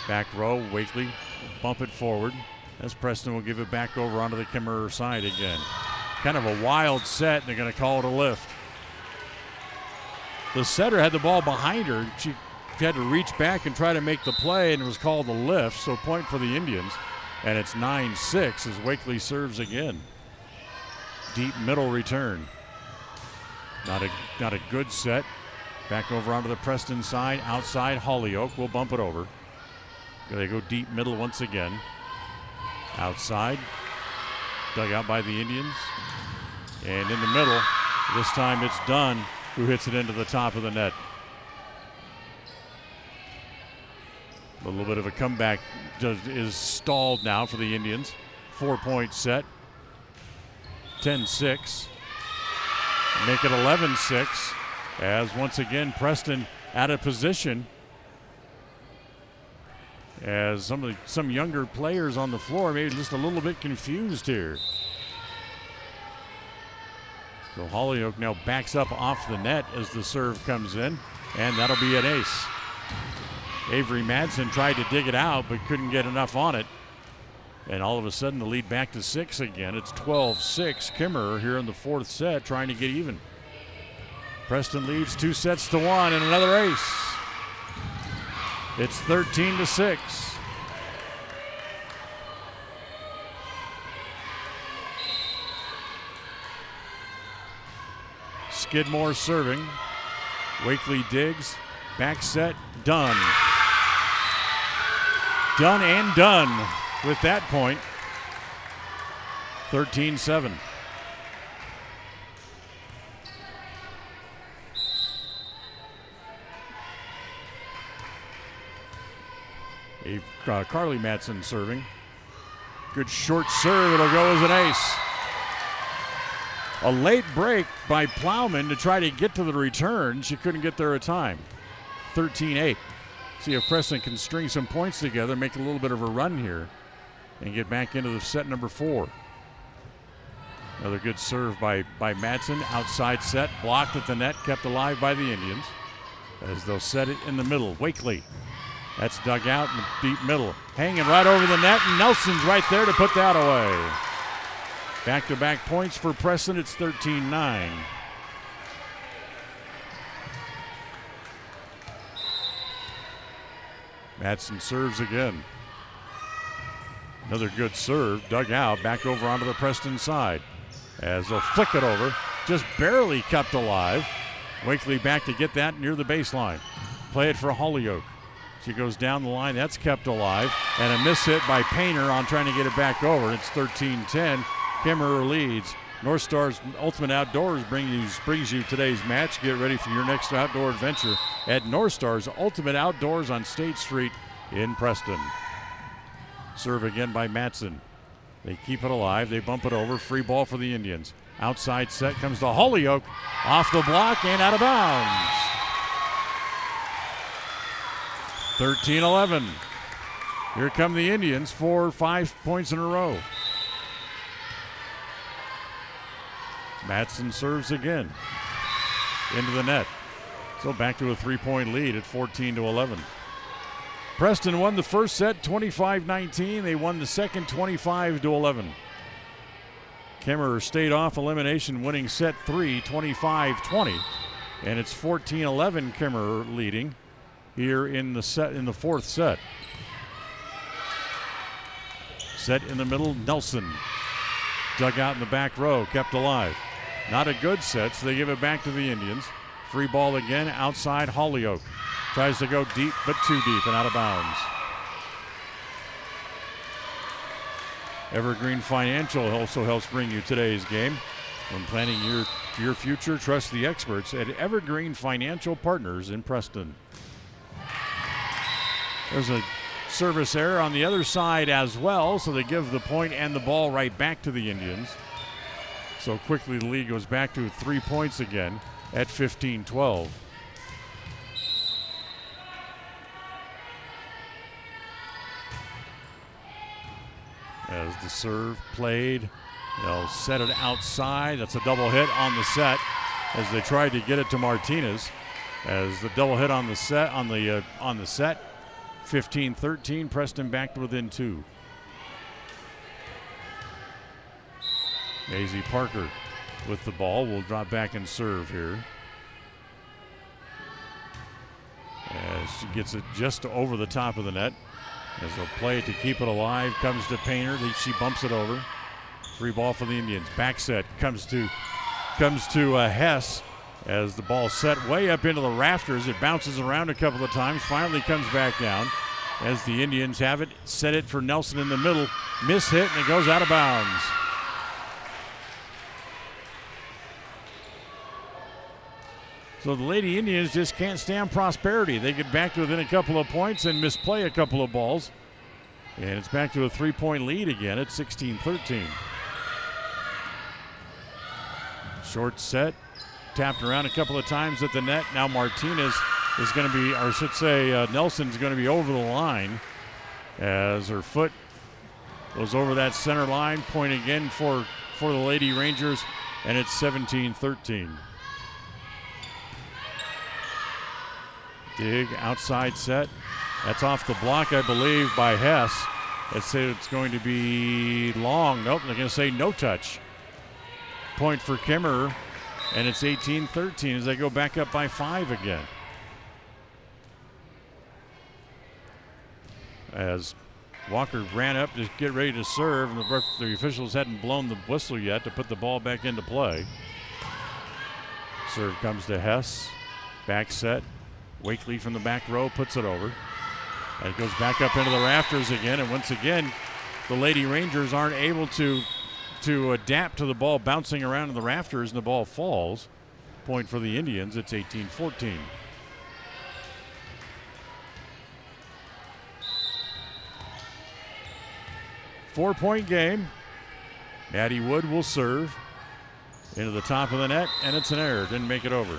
Speaker 3: Back row, Wakely bump it forward. As Preston will give it back over onto the Kimmerer side again. Kind of a wild set, and they're going to call it a lift. The setter had the ball behind her. She had to reach back and try to make the play, and it was called a lift, so point for the Indians. And it's 9-6 as Wakely serves again. Deep middle return. Not a good set. Back over onto the Preston side. Outside, Holyoke will bump it over. They go deep middle once again. Outside. Dug out by the Indians. And in the middle, this time it's Dunn who hits it into the top of the net. A little bit of a comeback is stalled now for the Indians. 4-point set. 10-6. Make it 11-6 as once again Preston out of position. As some younger players on the floor maybe just a little bit confused here. So Holyoke now backs up off the net as the serve comes in, and that'll be an ace. Avery Madsen tried to dig it out but couldn't get enough on it. And all of a sudden the lead back to 6 again. It's 12-6. Kimmerer here in the fourth set trying to get even. Preston leads 2-1 and another ace. It's 13-6. Skidmore serving. Wakely digs. Back set. Done. Done and done with that point. 13-7. Carly Madsen serving. Good short serve. It'll go as an ace. A late break by Plowman to try to get to the return. She couldn't get there in time. 13-8. See if Preston can string some points together, make a little bit of a run here, and get back into the set number 4. Another good serve by Madsen. Outside set, blocked at the net, kept alive by the Indians. As they'll set it in the middle. Wakely. That's dug out in the deep middle. Hanging right over the net, and Nelson's right there to put that away. Back-to-back points for Preston. It's 13-9. Madsen serves again. Another good serve, dug out, back over onto the Preston side. As they'll flick it over, just barely kept alive. Wakely back to get that near the baseline. Play it for Holyoke. She goes down the line, that's kept alive. And a miss hit by Painter on trying to get it back over. It's 13-10. Kimmerer leads. North Star's Ultimate Outdoors brings you today's match. Get ready for your next outdoor adventure at North Star's Ultimate Outdoors on State Street in Preston. Serve again by Madsen. They keep it alive. They bump it over. Free ball for the Indians. Outside set comes to Holyoke. Off the block and out of bounds. 13-11. Here come the Indians for 5 points in a row. Madsen serves again. Into the net. So back to a 3-point lead at 14-11. Preston won the first set 25-19. They won the second 25-11. Kimmerer stayed off elimination, winning set 3 25-20. And it's 14-11 Kimmerer leading here in the fourth set. Set in the middle, Nelson. Dug out in the back row, kept alive. Not a good set, so they give it back to the Indians. Free ball again, outside Holyoke. Tries to go deep, but too deep and out of bounds. Evergreen Financial also helps bring you today's game. When planning your future, trust the experts at Evergreen Financial Partners in Preston. There's a service error on the other side as well, so they give the point and the ball right back to the Indians. So quickly the lead goes back to 3 points again at 15-12. As the serve played, they'll set it outside. That's a double hit on the set as they tried to get it to Martinez. As the double hit on the set, 15-13, Preston back to within 2. Maisie Parker with the ball will drop back and serve here. As she gets it just over the top of the net. As they'll play it to keep it alive, comes to Painter. She bumps it over. Free ball for the Indians. Back set comes to Hess. As the ball set way up into the rafters, it bounces around a couple of times. Finally comes back down. As the Indians have it, set it for Nelson in the middle. Miss hit and it goes out of bounds. So the Lady Indians just can't stand prosperity. They get back to within a couple of points and misplay a couple of balls. And it's back to a 3-point lead again at 16-13. Short set, tapped around a couple of times at the net. Now Martinez is going to be, or I should say Nelson's going to be over the line as her foot goes over that center line. Point again for the Lady Rangers, and it's 17-13. Dig, outside set. That's off the block, I believe, by Hess. Let's say it's going to be long. Nope, they're going to say no touch. Point for Kimmerer, and it's 18-13 as they go back up by 5 again. As Walker ran up to get ready to serve, and the officials hadn't blown the whistle yet to put the ball back into play. Serve comes to Hess. Back set. Wakely from the back row puts it over. And it goes back up into the rafters again. And once again, the Lady Rangers aren't able to adapt to the ball bouncing around in the rafters, and the ball falls. Point for the Indians. It's 18-14. Four-point game. Maddie Wood will serve into the top of the net, and it's an error. Didn't make it over.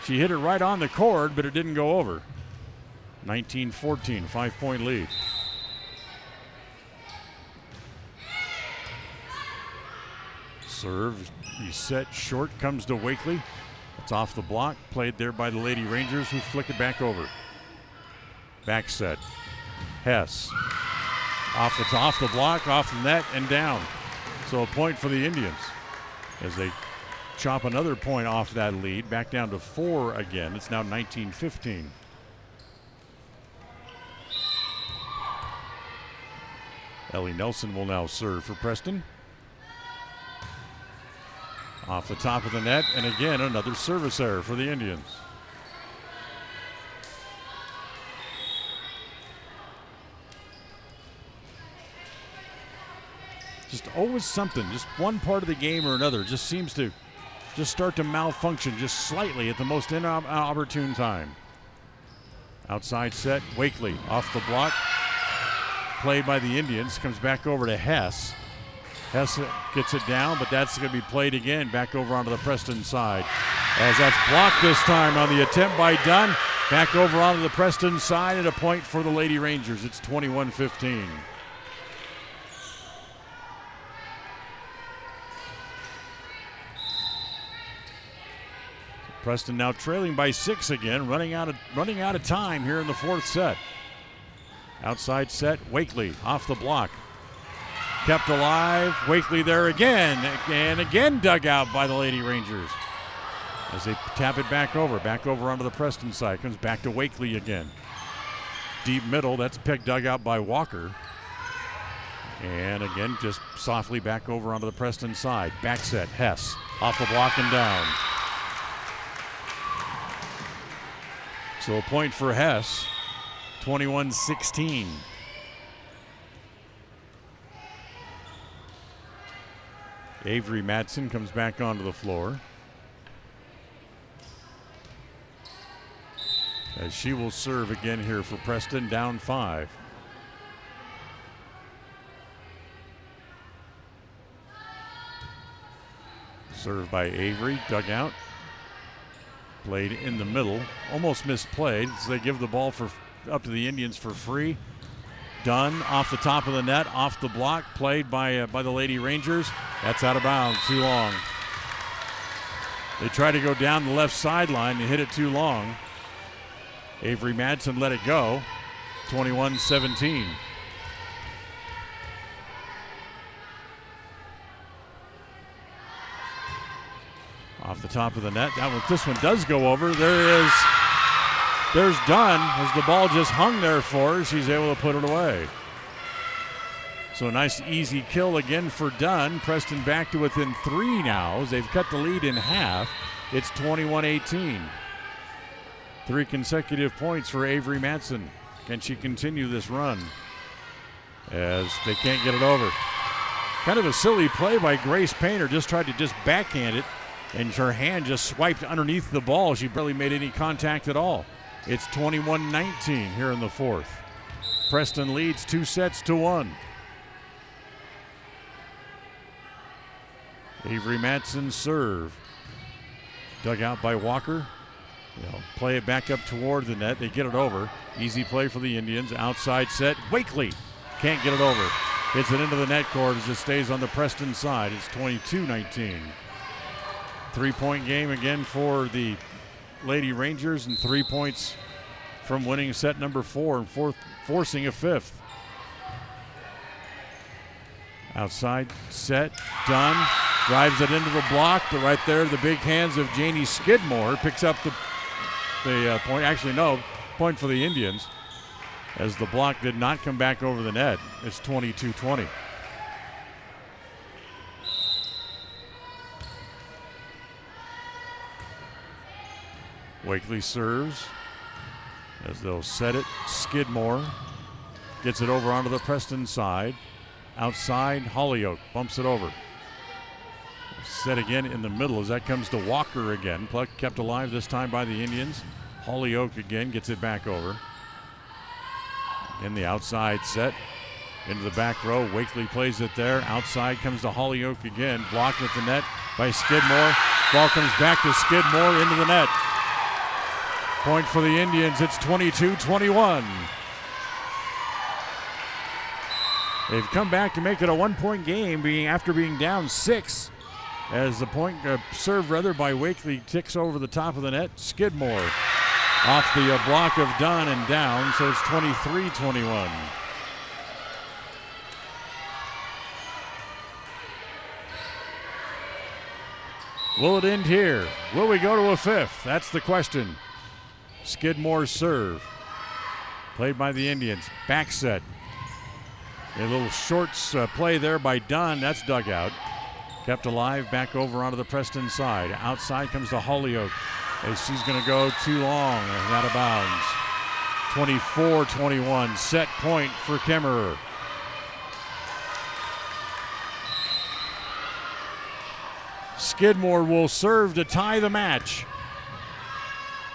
Speaker 3: She hit it right on the cord, but it didn't go over. 19-14, 5-point lead. Serve, he's set short, comes to Wakely. It's off the block, played there by the Lady Rangers, who flick it back over. Back set. Hess. Off the block, off the net, and down. So a point for the Indians as they chop another point off that lead, back down to 4 again. It's now 19-15. Ellie Nelson will now serve for Preston. Off the top of the net, and again another service error for the Indians. Just always something, just one part of the game or another just seems to just start to malfunction just slightly at the most inopportune time. Outside set, Wakely off the block. Played by the Indians, comes back over to Hess. Hess gets it down, but that's going to be played again back over onto the Preston side. As that's blocked this time on the attempt by Dunn. Back over onto the Preston side, and a point for the Lady Rangers. It's 21-15. Preston now trailing by 6 again, running out of time here in the 4th set. Outside set, Wakely off the block. Kept alive, Wakely there again, and again dug out by the Lady Rangers. As they tap it back over onto the Preston side. Comes back to Wakely again. Deep middle, that's picked dug out by Walker. And again, just softly back over onto the Preston side. Back set, Hess off the block and down. So a point for Hess, 21-16. Avery Madsen comes back onto the floor. As she will serve again here for Preston, down 5. Served by Avery, dug out. Played in the middle, almost misplayed, so they give the ball up to the Indians for free. Dunn off the top of the net, off the block, played by the Lady Rangers. That's out of bounds, too long. They try to go down the left sideline and hit it too long. Avery Madsen let it go, 21-17. Off the top of the net. This one does go over. There's Dunn as the ball just hung there for her. She's able to put it away. So a nice easy kill again for Dunn. Preston back to within 3 now as they've cut the lead in half. It's 21-18. 3 consecutive points for Avery Madsen. Can she continue this run? As they can't get it over. Kind of a silly play by Grace Painter. Just tried to backhand it. And her hand just swiped underneath the ball. She barely made any contact at all. It's 21-19 here in the 4th. Preston leads 2-1. Avery Madsen serve. Dug out by Walker. Play it back up toward the net. They get it over. Easy play for the Indians. Outside set. Wakely can't get it over. Hits it into the net court as it stays on the Preston side. It's 22-19. 3-point game again for the Lady Rangers, and 3 points from winning set number 4 and forcing a 5th. Outside set, Dunn drives it into the block, but right there the big hands of Janie Skidmore picks up the point. Actually, no, point for the Indians as the block did not come back over the net. It's 22-20. Wakely serves as they'll set it. Skidmore gets it over onto the Preston side. Outside, Hollyoak bumps it over. Set again in the middle as that comes to Walker again. Puck kept alive this time by the Indians. Hollyoak again gets it back over. In the outside set. Into the back row. Wakely plays it there. Outside comes to Hollyoak again. Blocked at the net by Skidmore. Ball comes back to Skidmore into the net. Point for the Indians. It's 22-21. They've come back to make it a one-point game after being down 6. As the point served by Wakely ticks over the top of the net. Skidmore off the block of Dunn and down, so it's 23-21. Will it end here? Will we go to a 5th? That's the question. Skidmore's serve. Played by the Indians. Back set. A little short play there by Dunn. That's dug out. Kept alive, back over onto the Preston side. Outside comes to Holyoke as she's going to go too long and out of bounds. 24-21, set point for Kemmerer. Skidmore will serve to tie the match.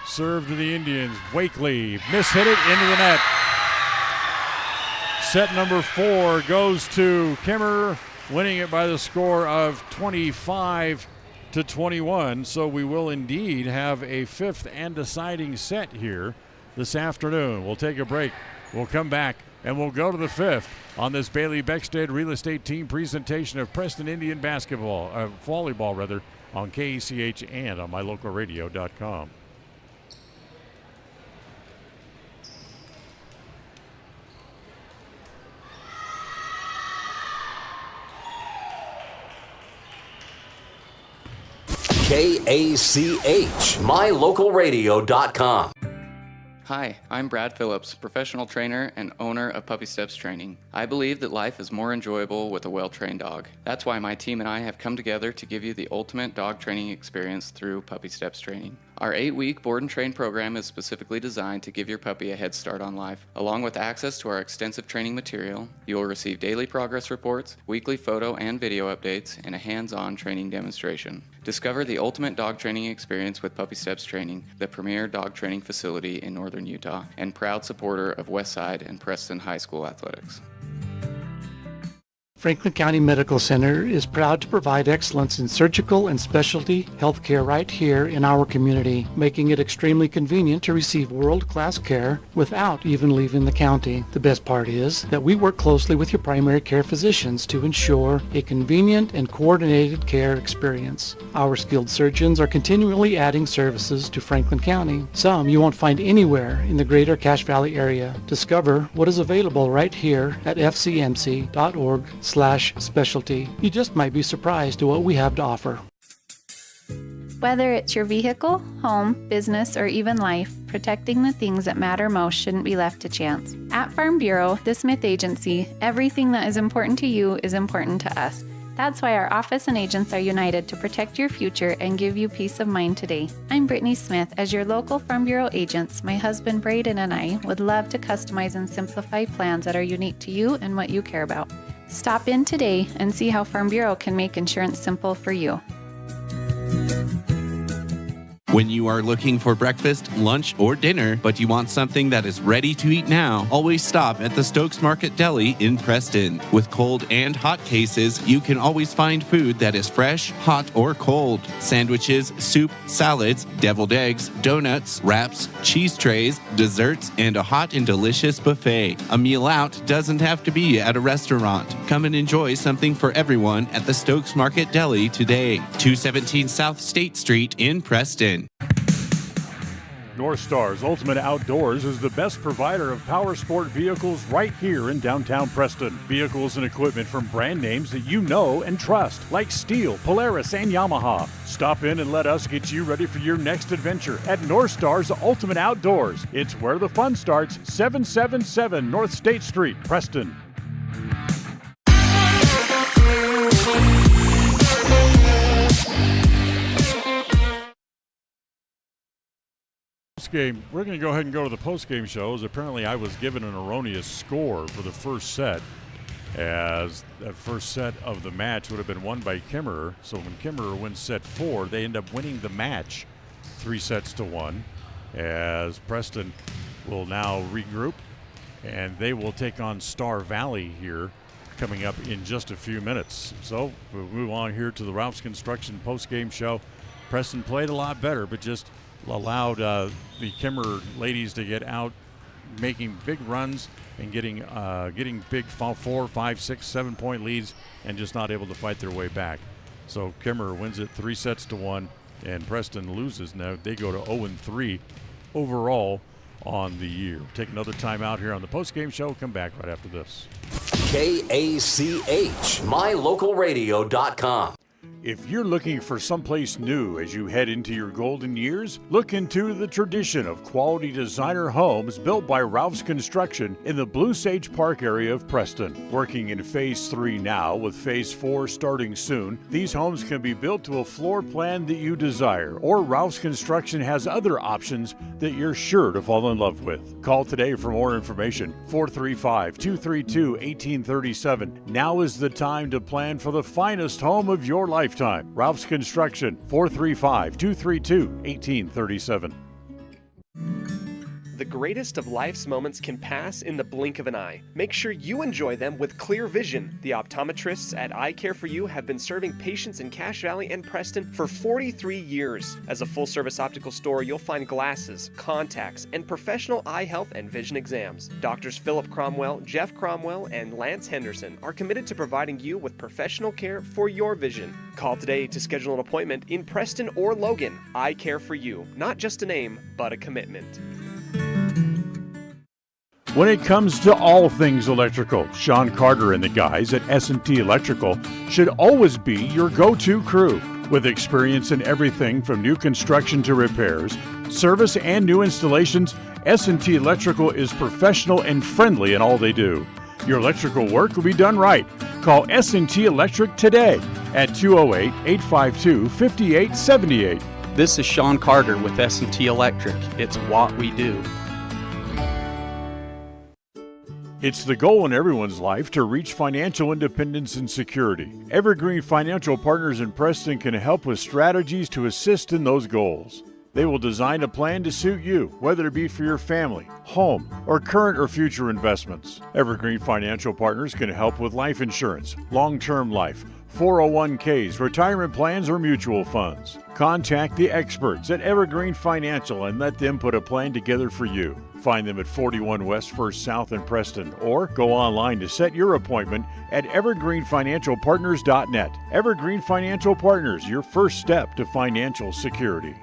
Speaker 3: Serve to the Indians. Wakely mishit it into the net. Set number 4 goes to Kemmerer, winning it by the score of 25-21. So we will indeed have a 5th and deciding set here this afternoon. We'll take a break. We'll come back and we'll go to the 5th on this Bailey Beckstead Real Estate Team presentation of Preston Indian volleyball on KACH and on mylocalradio.com.
Speaker 1: KACH, mylocalradio.com.
Speaker 6: Hi, I'm Brad Phillips, professional trainer and owner of Puppy Steps Training. I believe that life is more enjoyable with a well-trained dog. That's why my team and I have come together to give you the ultimate dog training experience through Puppy Steps Training. Our 8-week board and train program is specifically designed to give your puppy a head start on life. Along with access to our extensive training material, you will receive daily progress reports, weekly photo and video updates, and a hands-on training demonstration. Discover the ultimate dog training experience with Puppy Steps Training, the premier dog training facility in northern Utah, and proud supporter of Westside and Preston High School athletics.
Speaker 5: Franklin County Medical Center is proud to provide excellence in surgical and specialty healthcare right here in our community, making it extremely convenient to receive world-class care without even leaving the county. The best part is that we work closely with your primary care physicians to ensure a convenient and coordinated care experience. Our skilled surgeons are continually adding services to Franklin County, some you won't find anywhere in the greater Cache Valley area. Discover what is available right here at fcmc.org/specialty. You just might be surprised at what we have to offer.
Speaker 9: Whether it's your vehicle, home, business, or even life, protecting the things that matter most shouldn't be left to chance. At Farm Bureau, the Smith Agency, everything that is important to you is important to us. That's why our office and agents are united to protect your future and give you peace of mind today. I'm Brittany Smith. As your local Farm Bureau agents, my husband Braden and I would love to customize and simplify plans that are unique to you and what you care about. Stop in today and see how Farm Bureau can make insurance simple for you.
Speaker 10: When you are looking for breakfast, lunch, or dinner, but you want something that is ready to eat now, always stop at the Stokes Market Deli in Preston. With cold and hot cases, you can always find food that is fresh, hot, or cold. Sandwiches, soup, salads, deviled eggs, donuts, wraps, cheese trays, desserts, and a hot and delicious buffet. A meal out doesn't have to be at a restaurant. Come and enjoy something for everyone at the Stokes Market Deli today. 217 South State Street in Preston.
Speaker 3: North Star's Ultimate Outdoors is the best provider of power sport vehicles right here in downtown Preston. Vehicles and equipment from brand names that you know and trust, like Steel, Polaris, and Yamaha. Stop in and let us get you ready for your next adventure at North Star's Ultimate Outdoors. It's where the fun starts, 777 North State Street, Preston. Game. We're going to go ahead and go to the post-game show, as apparently I was given an erroneous score for the first set, as that first set of the match would have been won by Kemmerer. So when Kemmerer wins set 4, they end up winning the match 3-1, as Preston will now regroup, and they will take on Star Valley here coming up in just a few minutes. So we'll move on here to the Ralph's Construction post-game show. Preston played a lot better, but just allowed the Kimmer ladies to get out, making big runs and getting big 4, 5, 6, 7 point leads and just not able to fight their way back. So Kimmer wins it 3-1, and Preston loses. Now they go to 0-3 overall on the year. Take another time out here on the postgame show. Come back right after this.
Speaker 1: KACH, mylocalradio.com.
Speaker 3: If you're looking for someplace new as you head into your golden years, look into the tradition of quality designer homes built by Ralph's Construction in the Blue Sage Park area of Preston. Working in Phase 3 now, with Phase 4 starting soon, these homes can be built to a floor plan that you desire, or Ralph's Construction has other options that you're sure to fall in love with. Call today for more information, 435-232-1837. Now is the time to plan for the finest home of your lifetime. Ralph's Construction, 435-232-1837.
Speaker 2: The greatest of life's moments can pass in the blink of an eye. Make sure you enjoy them with clear vision. The optometrists at Eye Care for You have been serving patients in Cache Valley and Preston for 43 years. As a full-service optical store, you'll find glasses, contacts, and professional eye health and vision exams. Doctors Philip Cromwell, Jeff Cromwell, and Lance Henderson are committed to providing you with professional care for your vision. Call today to schedule an appointment in Preston or Logan. Eye Care for You, not just a name, but a commitment.
Speaker 3: When it comes to all things electrical, Sean Carter and the guys at S&T Electrical should always be your go-to crew. With experience in everything from new construction to repairs, service, and new installations, S&T Electrical is professional and friendly in all they do. Your electrical work will be done right. Call S&T Electric today at 208-852-5878.
Speaker 11: This is Sean Carter with S&T Electric. It's what we do.
Speaker 3: It's the goal in everyone's life to reach financial independence and security. Evergreen Financial Partners in Preston can help with strategies to assist in those goals. They will design a plan to suit you, whether it be for your family, home, or current or future investments. Evergreen Financial Partners can help with life insurance, long-term life, 401ks, retirement plans, or mutual funds. Contact the experts at Evergreen Financial and let them put a plan together for you. Find them at 41 West 1st South in Preston, or go online to set your appointment at evergreenfinancialpartners.net. Evergreen Financial Partners, your first step to financial security.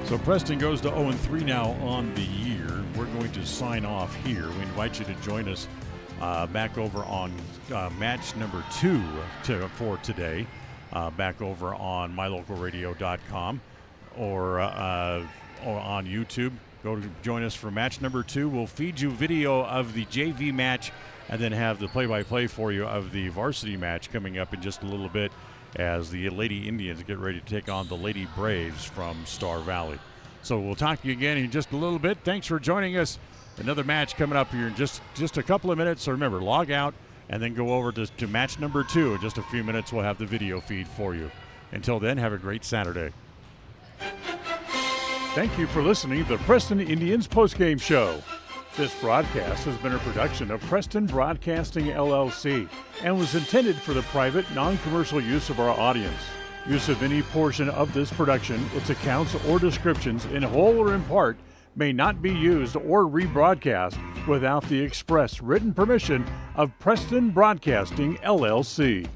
Speaker 3: So Preston goes to 0-3 now on the year. We're going to sign off here. We invite you to join us back over on match number 2 for today. Back over on mylocalradio.com or on YouTube. Go to join us for match number 2. We'll feed you video of the JV match and then have the play-by-play for you of the varsity match coming up in just a little bit as the Lady Indians get ready to take on the Lady Braves from Star Valley. So we'll talk to you again in just a little bit. Thanks for joining us. Another match coming up here in just a couple of minutes. So remember, log out and then go over to match number 2. In just a few minutes, we'll have the video feed for you. Until then, have a great Saturday. Thank you for listening to the Preston Indians postgame show. This broadcast has been a production of Preston Broadcasting, LLC, and was intended for the private, non-commercial use of our audience. Use of any portion of this production, its accounts or descriptions, in whole or in part, may not be used or rebroadcast without the express written permission of Preston Broadcasting, LLC.